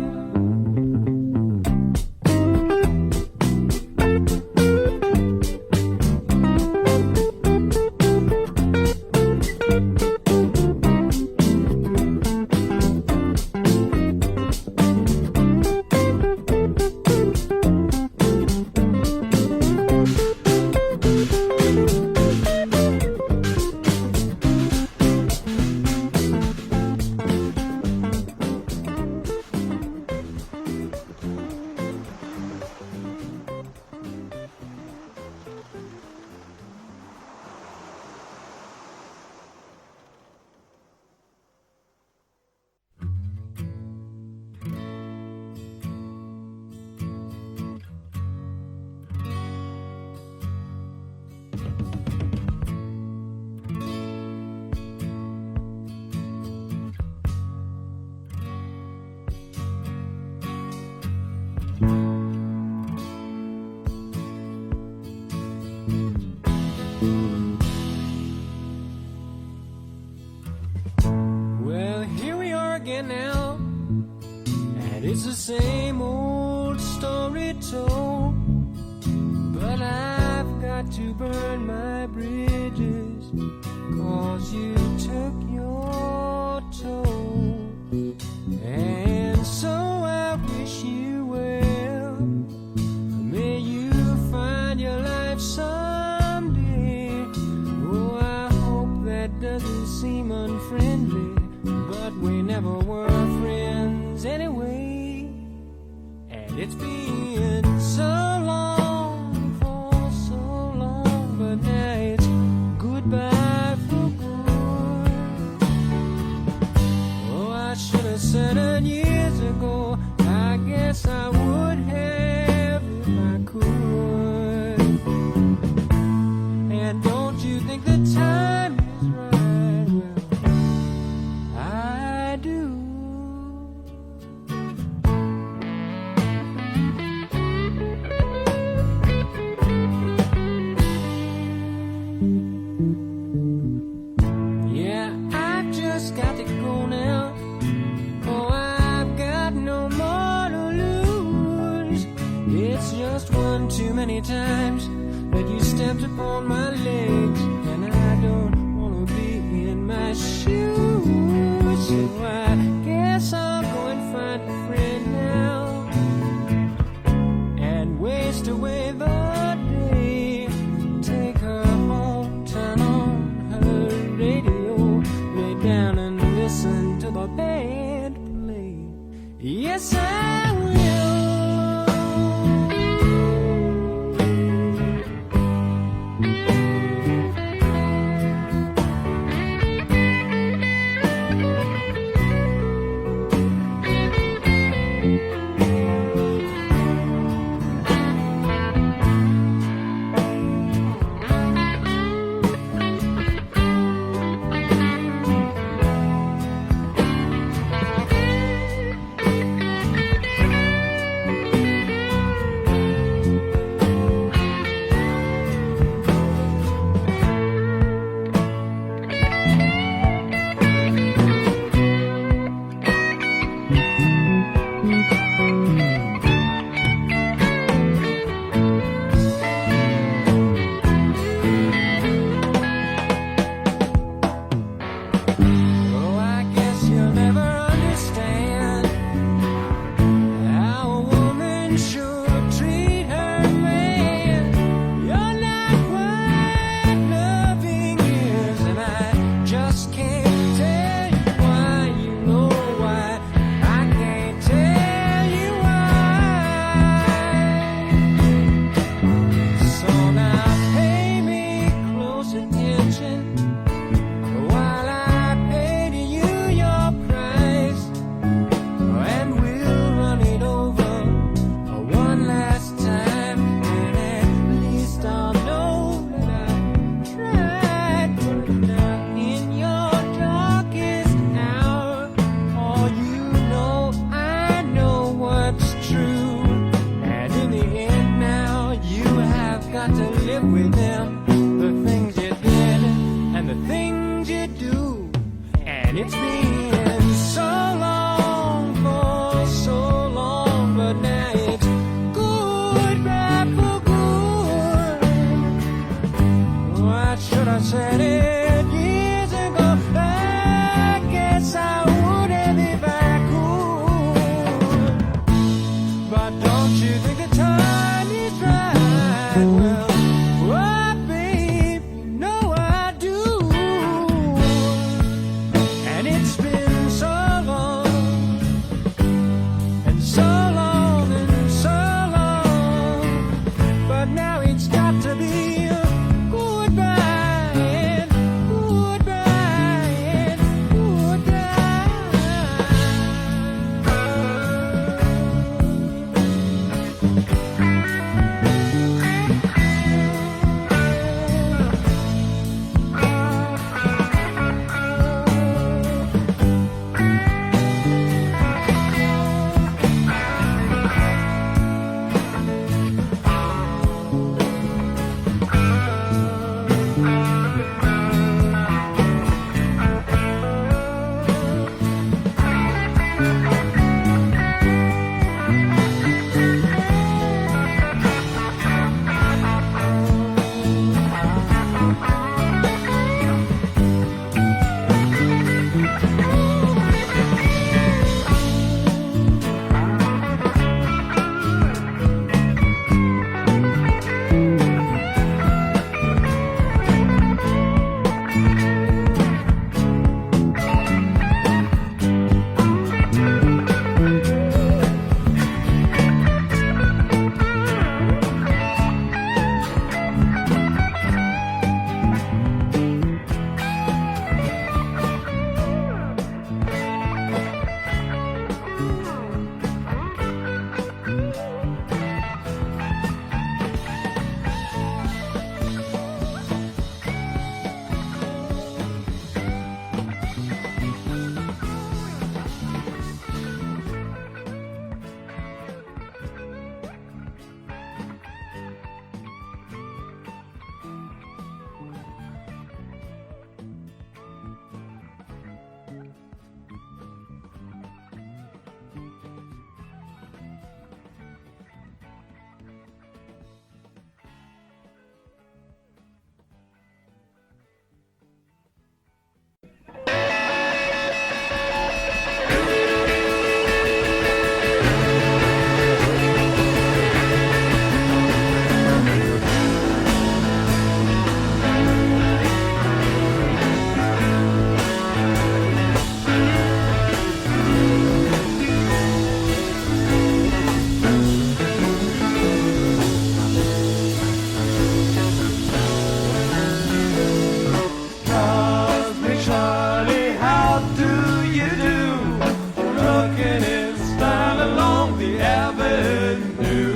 Well, here we are again now, and it's the same old story told. But I've got to burn my bridges, 'cause you took your toll. And so I wish you well. May you find your life someday. Oh, I hope that doesn't seem unfriendly, but we never were friends anyway. And it's been so long, for so long, but now it's goodbye for good. Oh, I should have said it years ago. I guess I would have if I could. And don't you think the time is right? Well, I do. Yeah, I've just got to go now. Oh, I've got no more to lose. It's just one too many times that you stepped upon my legs, and I don't want to be in my shoes. So I guess I'll go and find a friend now and waste away the day. Take her home, turn on her radio, lay down and listen to the band play. Yes, I will. Just can't tell you why, you know why. live within the things you did and the things you do. And it's been so long, for so long, but now it's goodbye for good. Why should I say it years ago? I guess I would have if I could. But don't you think the time is right? Well, oh, babe, you know I do. And it's been so long, and so long, and so long. But now it's got to be a goodbye, and goodbye, and Cosmic Charlie, how do you do? Rocking in style along the avenue.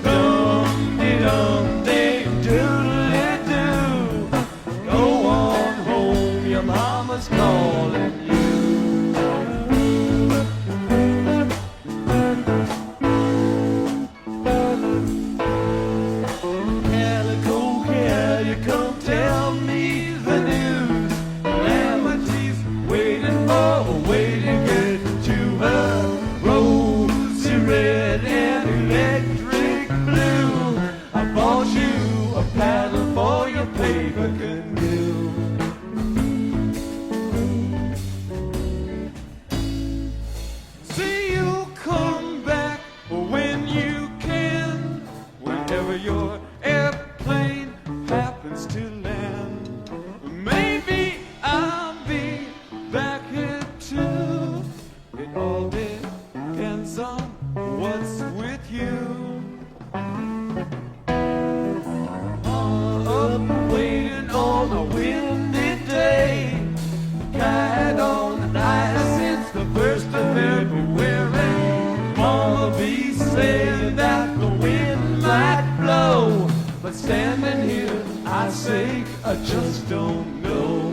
Dum-de-dum-de, doodle-de-doo. Go on home, your mama's calling you. Calico Cat, you come tell me the news. Calamity's waiting for a way to get to her. Rosy red and electric blue. I bought you a paddle for your paper canoe. See you come back when you can, whenever your airplane happens to land. Maybe I'll be back here too. It all depends on what's with you. Up waiting on a windy day, kite on the ice, it's the 1st of February. Mama be saying that the wind might blow, but standing here I say I just don't know.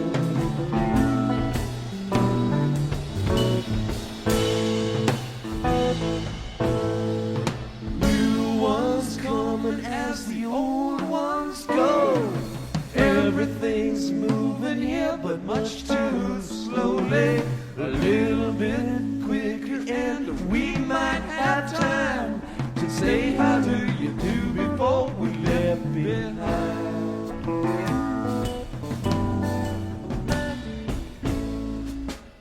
New ones coming as the old ones but much too slowly. A little bit quicker, and we might have time to say how do you do before we left behind.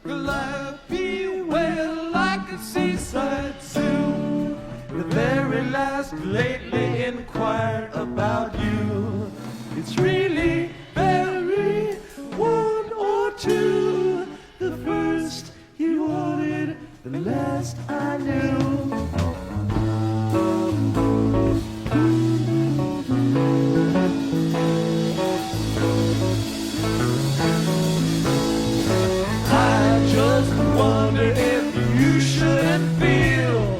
Life be well like a seaside zoo. The very last lately inquired about you. It's really very one or two. The first you wanted, the last I knew. I just wonder if you shouldn't feel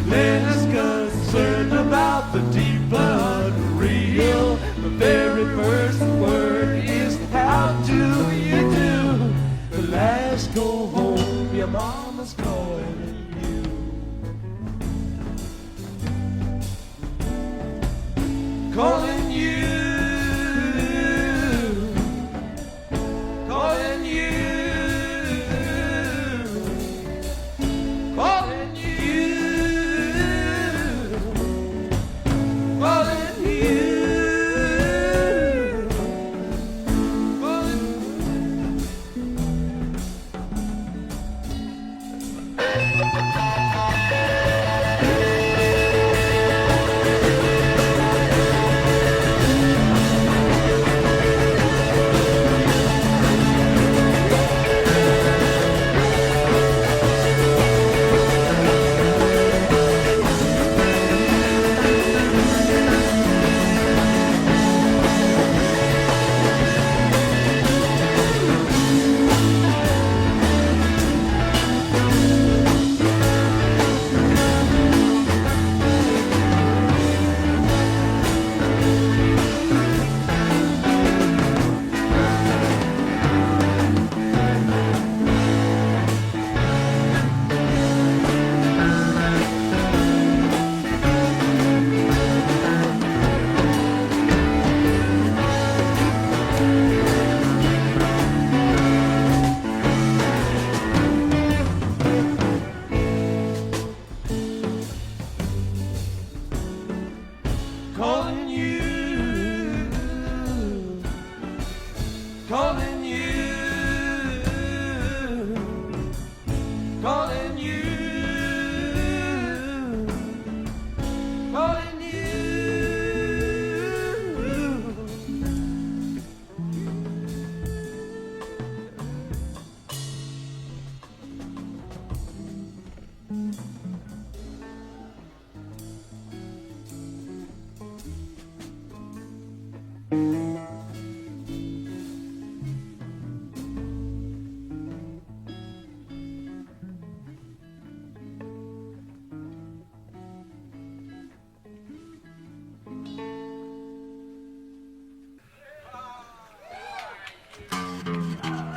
less concerned about the deep unreal. The very first word is how do you do? The last go home, your mama's calling you. Calling you. Calling you. Calling you. Calling you. Calling you, calling you, calling you, calling you.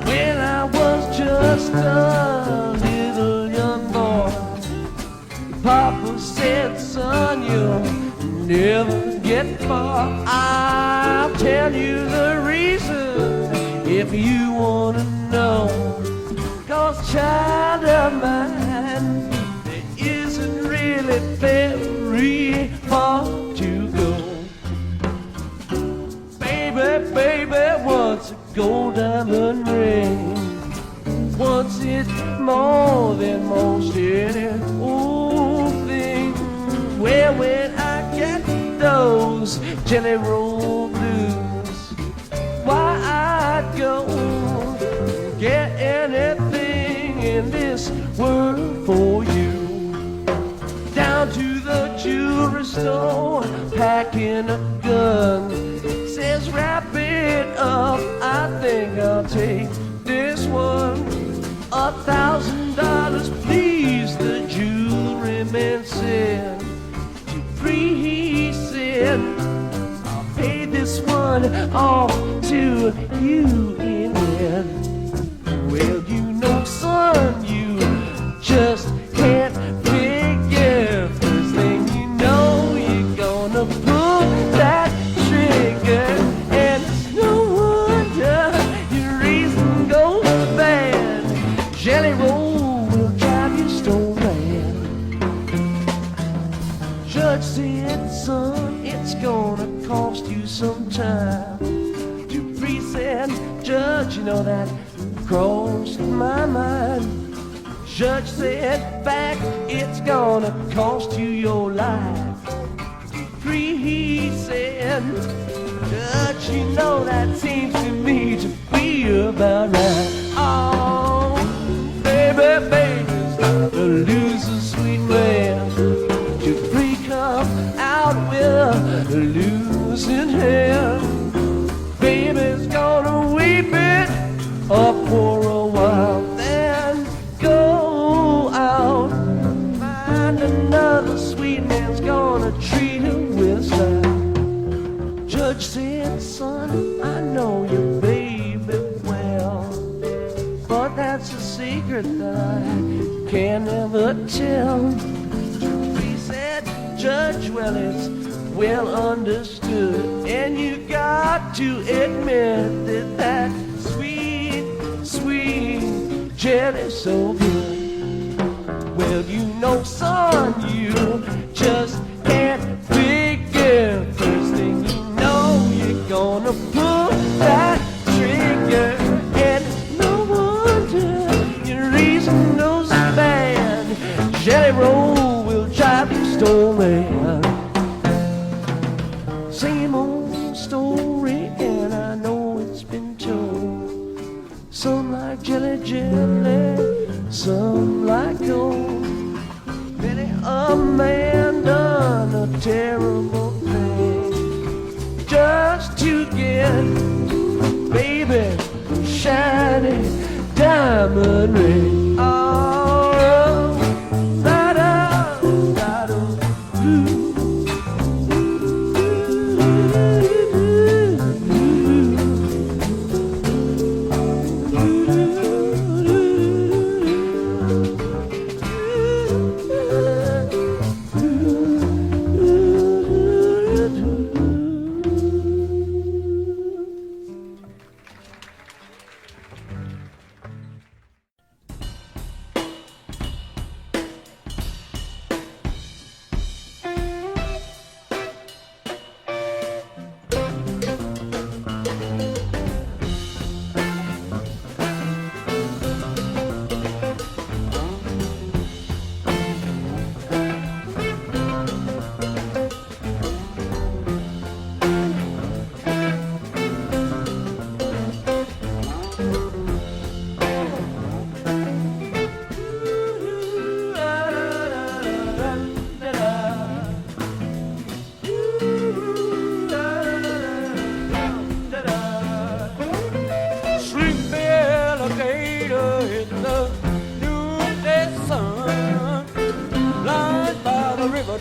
When I was just a little young boy, Papa said, son, you'll never get far. I'll tell you the reason if you want to know. 'Cause child of mine, there isn't really very far to go. Baby, baby, what's a gold diamond ring? What's it more than most any old thing? Where when I get those jelly roll blues, why I'd go get anything in this world for you. Down to the jewelry store, packing a gun. Says wrap it up, I think I'll take this one. $1,000, please, the jewelry man said. He said, I'll pay this one off to you in the end. Well, you know, son, you just can't figure. First thing you know, you're gonna pull that trigger. And it's no wonder your reason Judge said, son, it's gonna cost you some time. To priest said, Judge, you know that crossed my mind. Judge said, fact, it's gonna cost you your life. Priest said, Judge, you know that seems to me to be about right. Oh, baby, baby's the loser, sweet man. To free come out with a losing hand. Baby's gonna weep it up for a while, then go out, find another sweet man's gonna treat her with style. Judge said, son, I know your baby well, but that's a secret that I can never tell. He said, Judge, well, it's well understood, and you got to admit that that sweet, sweet jelly's so good. Well, you know, son, you just can't figure. First thing you know, you're gonna pull that trigger, and no wonder your reason knows bad. Jelly roll will drive you stone. Same old story, and I know it's been told. Some like jelly, jelly, some like gold. Many a man done a terrible thing just to get, baby, a shiny diamond ring. Oh, da-da, da-da, ooh.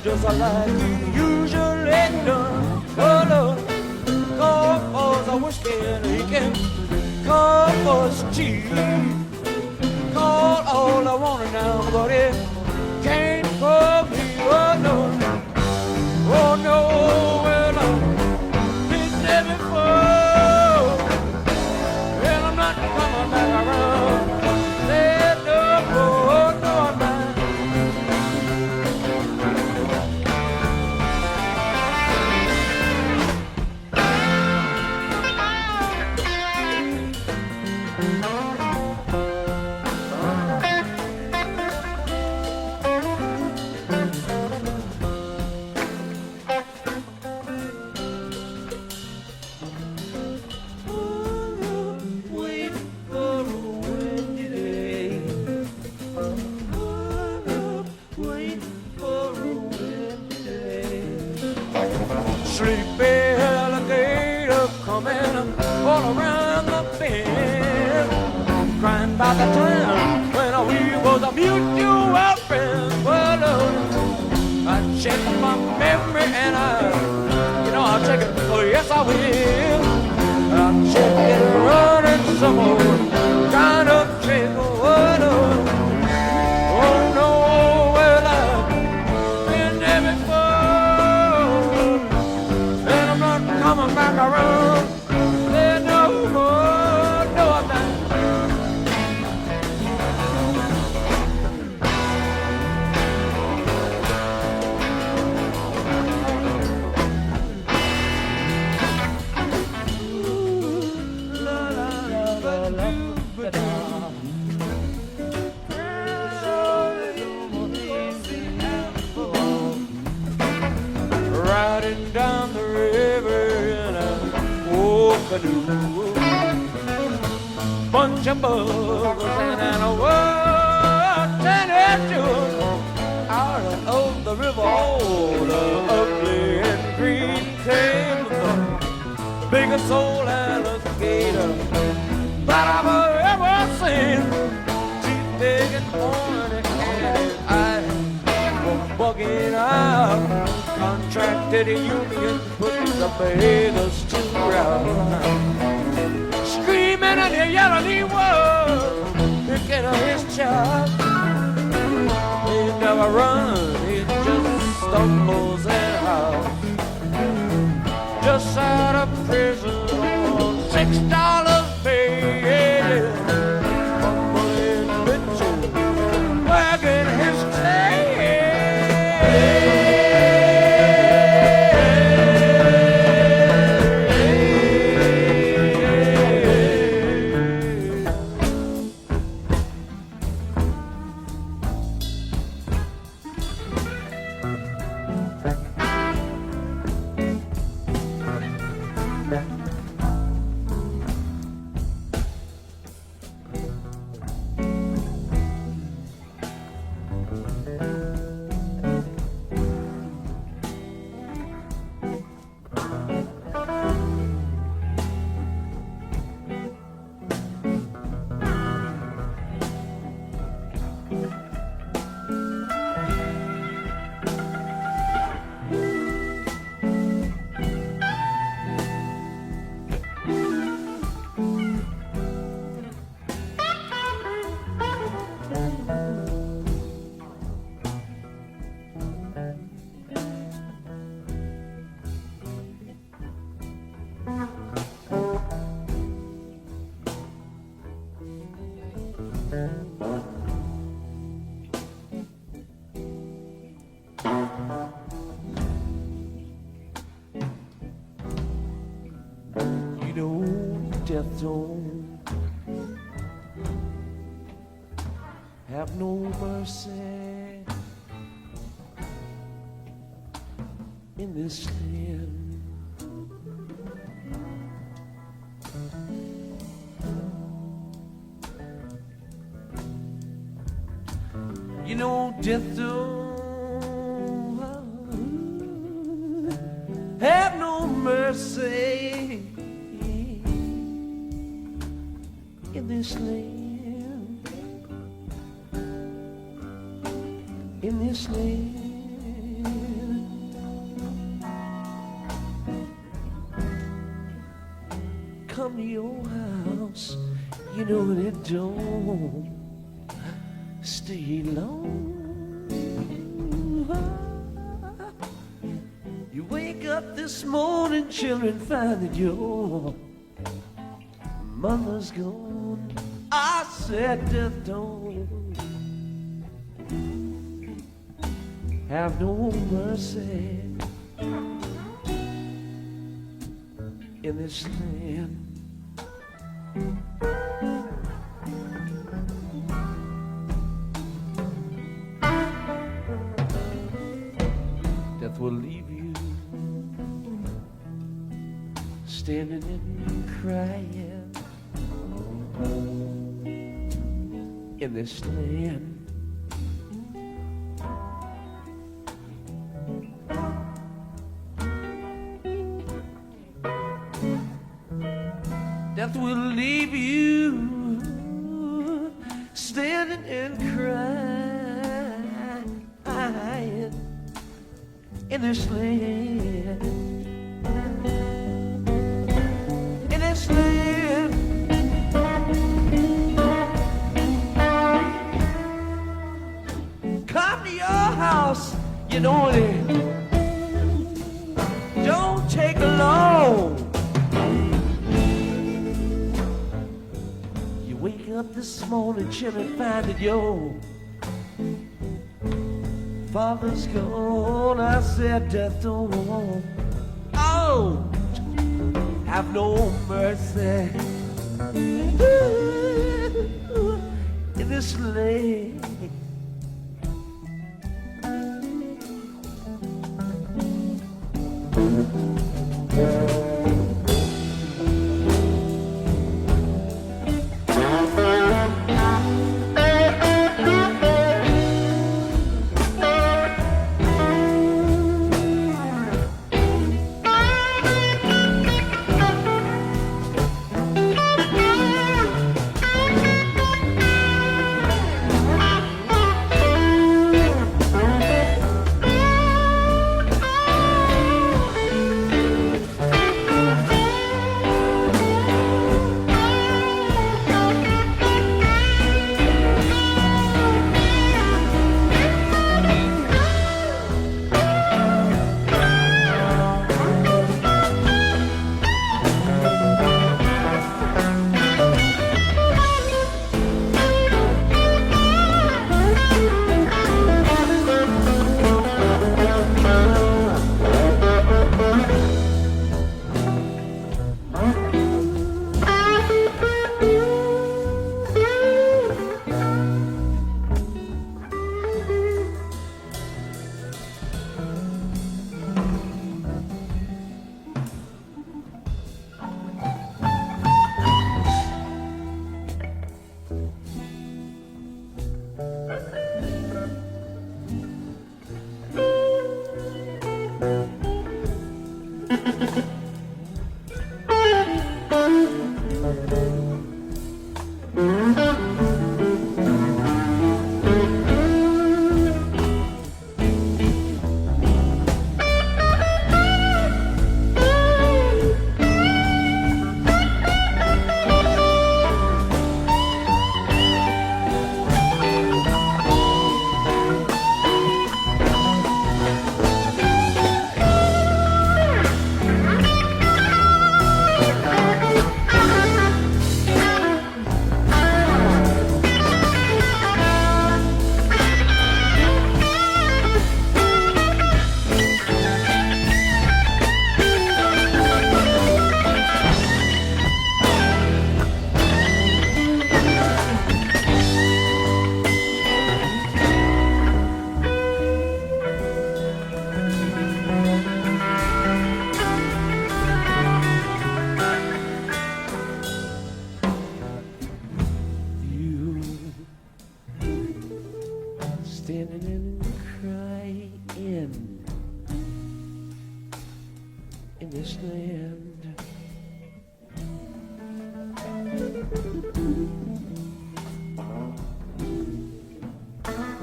Just like you usually done. Oh Lord, call for the whiskey and he can call for his tea. Call all I want now, but it can't call me. Oh no, oh no, well I've been there before, and I'm not coming back around. Said no, oh no, I'm not. Sleepy alligator coming all around the bend, crying about the time when we was a mutual friend. Well, I check my memory and I'll check it. Oh yes, I will. I'll check it running some more kind of trick. Oh no, oh no, well I've been there before. Coming back around, there's no more, no I'm not. riding down the river in a old canoe. Bunch of buggers and a world out of the river, all the ugly and green came the biggest soul alligator that I've ever seen. She's big and pointy and his eyes were bugging out. Contracted a union, put the beggars to ground. Screaming and yelling he was picking up his child. He never runs, he just stumbles and howls. Just out of prison on $6 pay. Fumbling bitches, wagging his tail. Death don't have no mercy in this land. You know, death don't have no mercy in this land, in this land. Come to your house, you know it don't stay long. You wake up this morning, children, find that your mother's gone. I said death don't have no mercy in this land. Death will leave you standing and crying in this land. Death will leave you standing and crying in this land. In this land. Come to your house, you know it don't take long. You wake up this morning, children, find that your father's gone. I said death don't have no mercy in this land.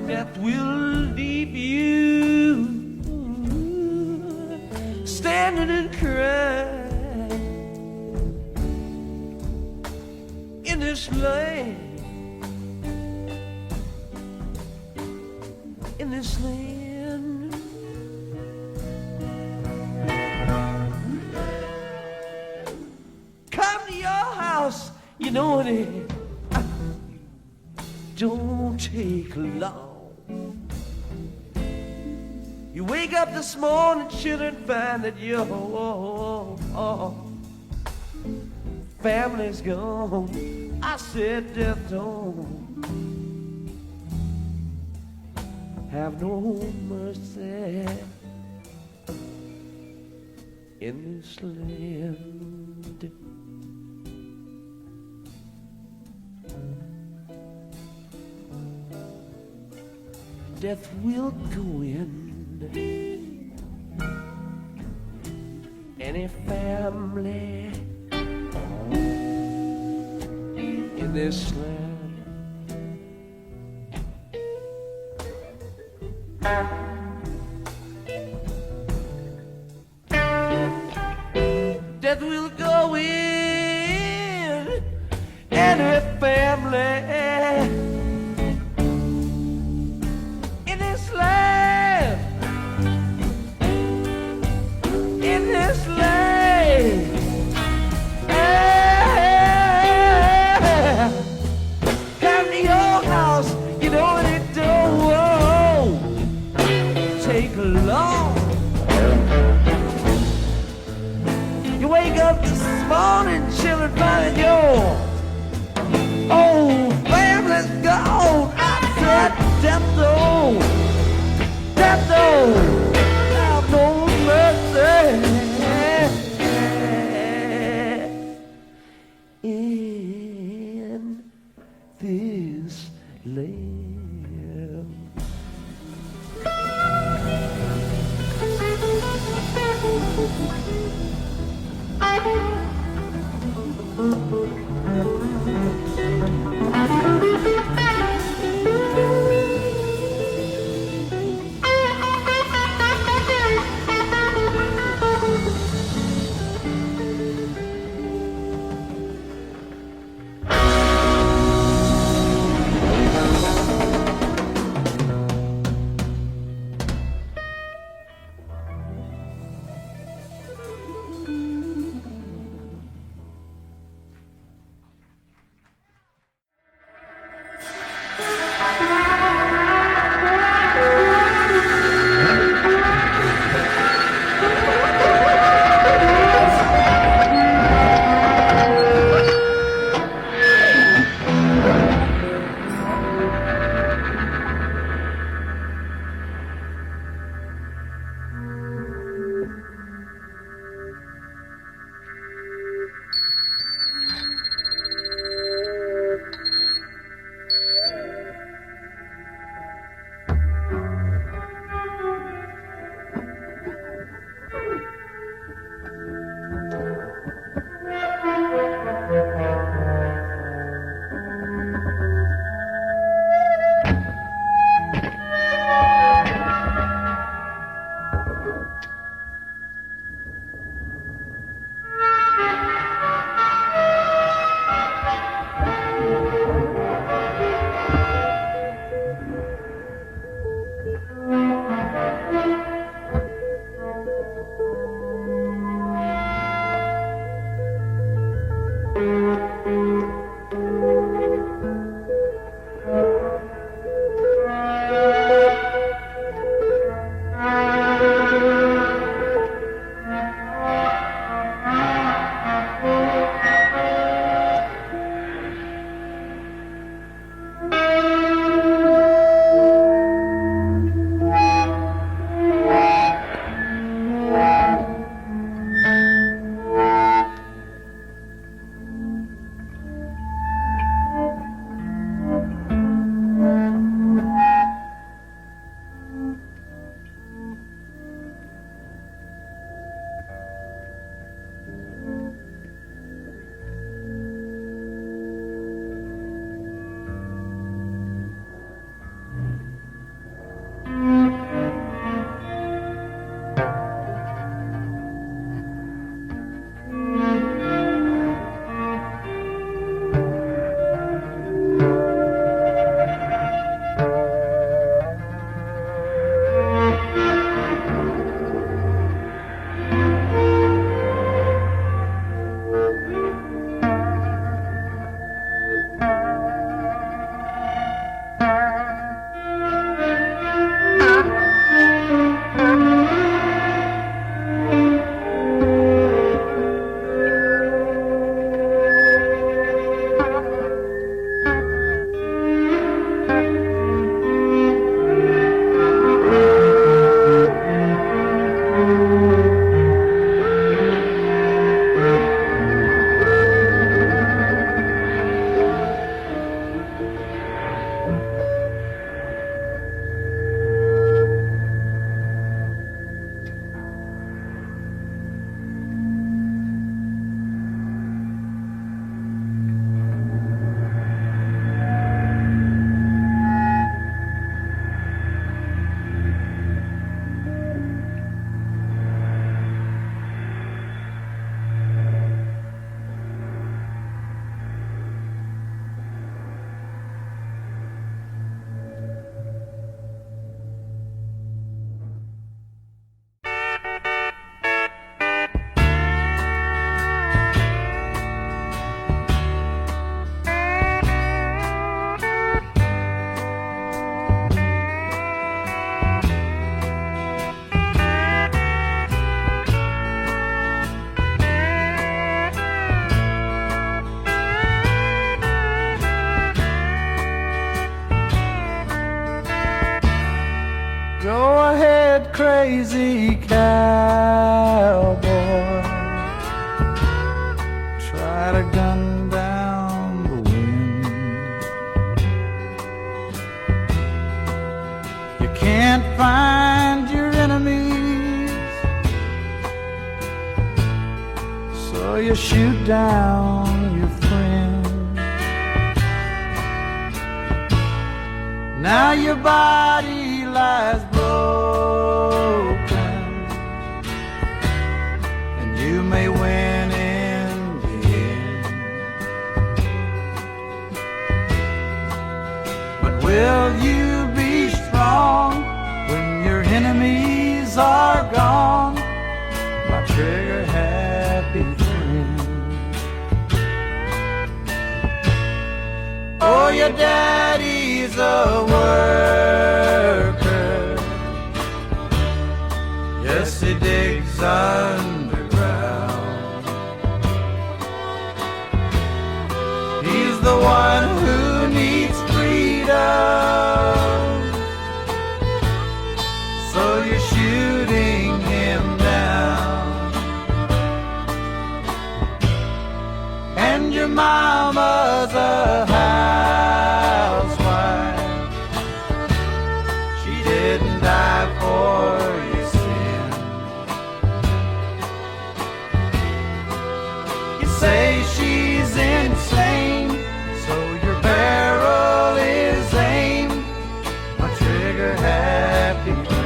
That will leave you standing and crying in this land, in this land. Come to your house, you know it don't take long. You wake up this morning, children, find that your family's gone. I said death don't have no mercy in this land. Death will go in any family in this land. Death will go in any family in this land, in this land. Come to your house, you know it don't take long. You wake up this morning, children, find your old family's gone. I said death don't have no mercy crazy cowboy try to gun down the wind. You can't find your enemies, so you shoot down your friend. Now your body lies broken, and you may win in the end. But will you be strong when your enemies are gone? My trigger happy friend. Oh, your daddy's a worker. Yes, he digs underground. He's the one who needs freedom, so you're shooting him down. And your mama's a housewife. She didn't die for your sin. You say she's insane, so your barrel is aimed. My trigger happy friend.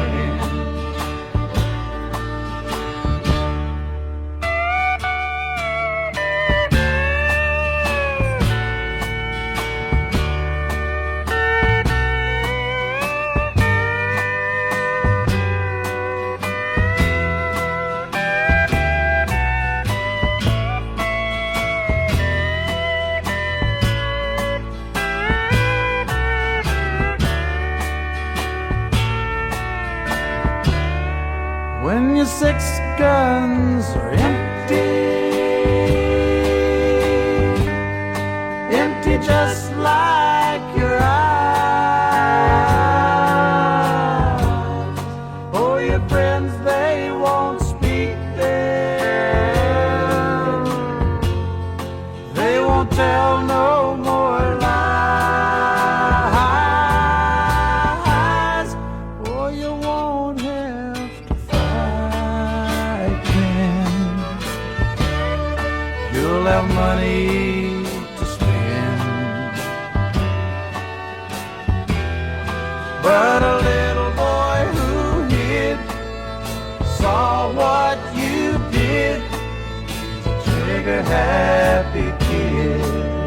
When your 6 guns are empty, empty just like your eyes. Oh, your friends, they won't speak them. They won't tell no more lies. Oh, you won't have to fight them. You'll have money to spend. But a little boy who hid saw what you did. He's a trigger happy kid.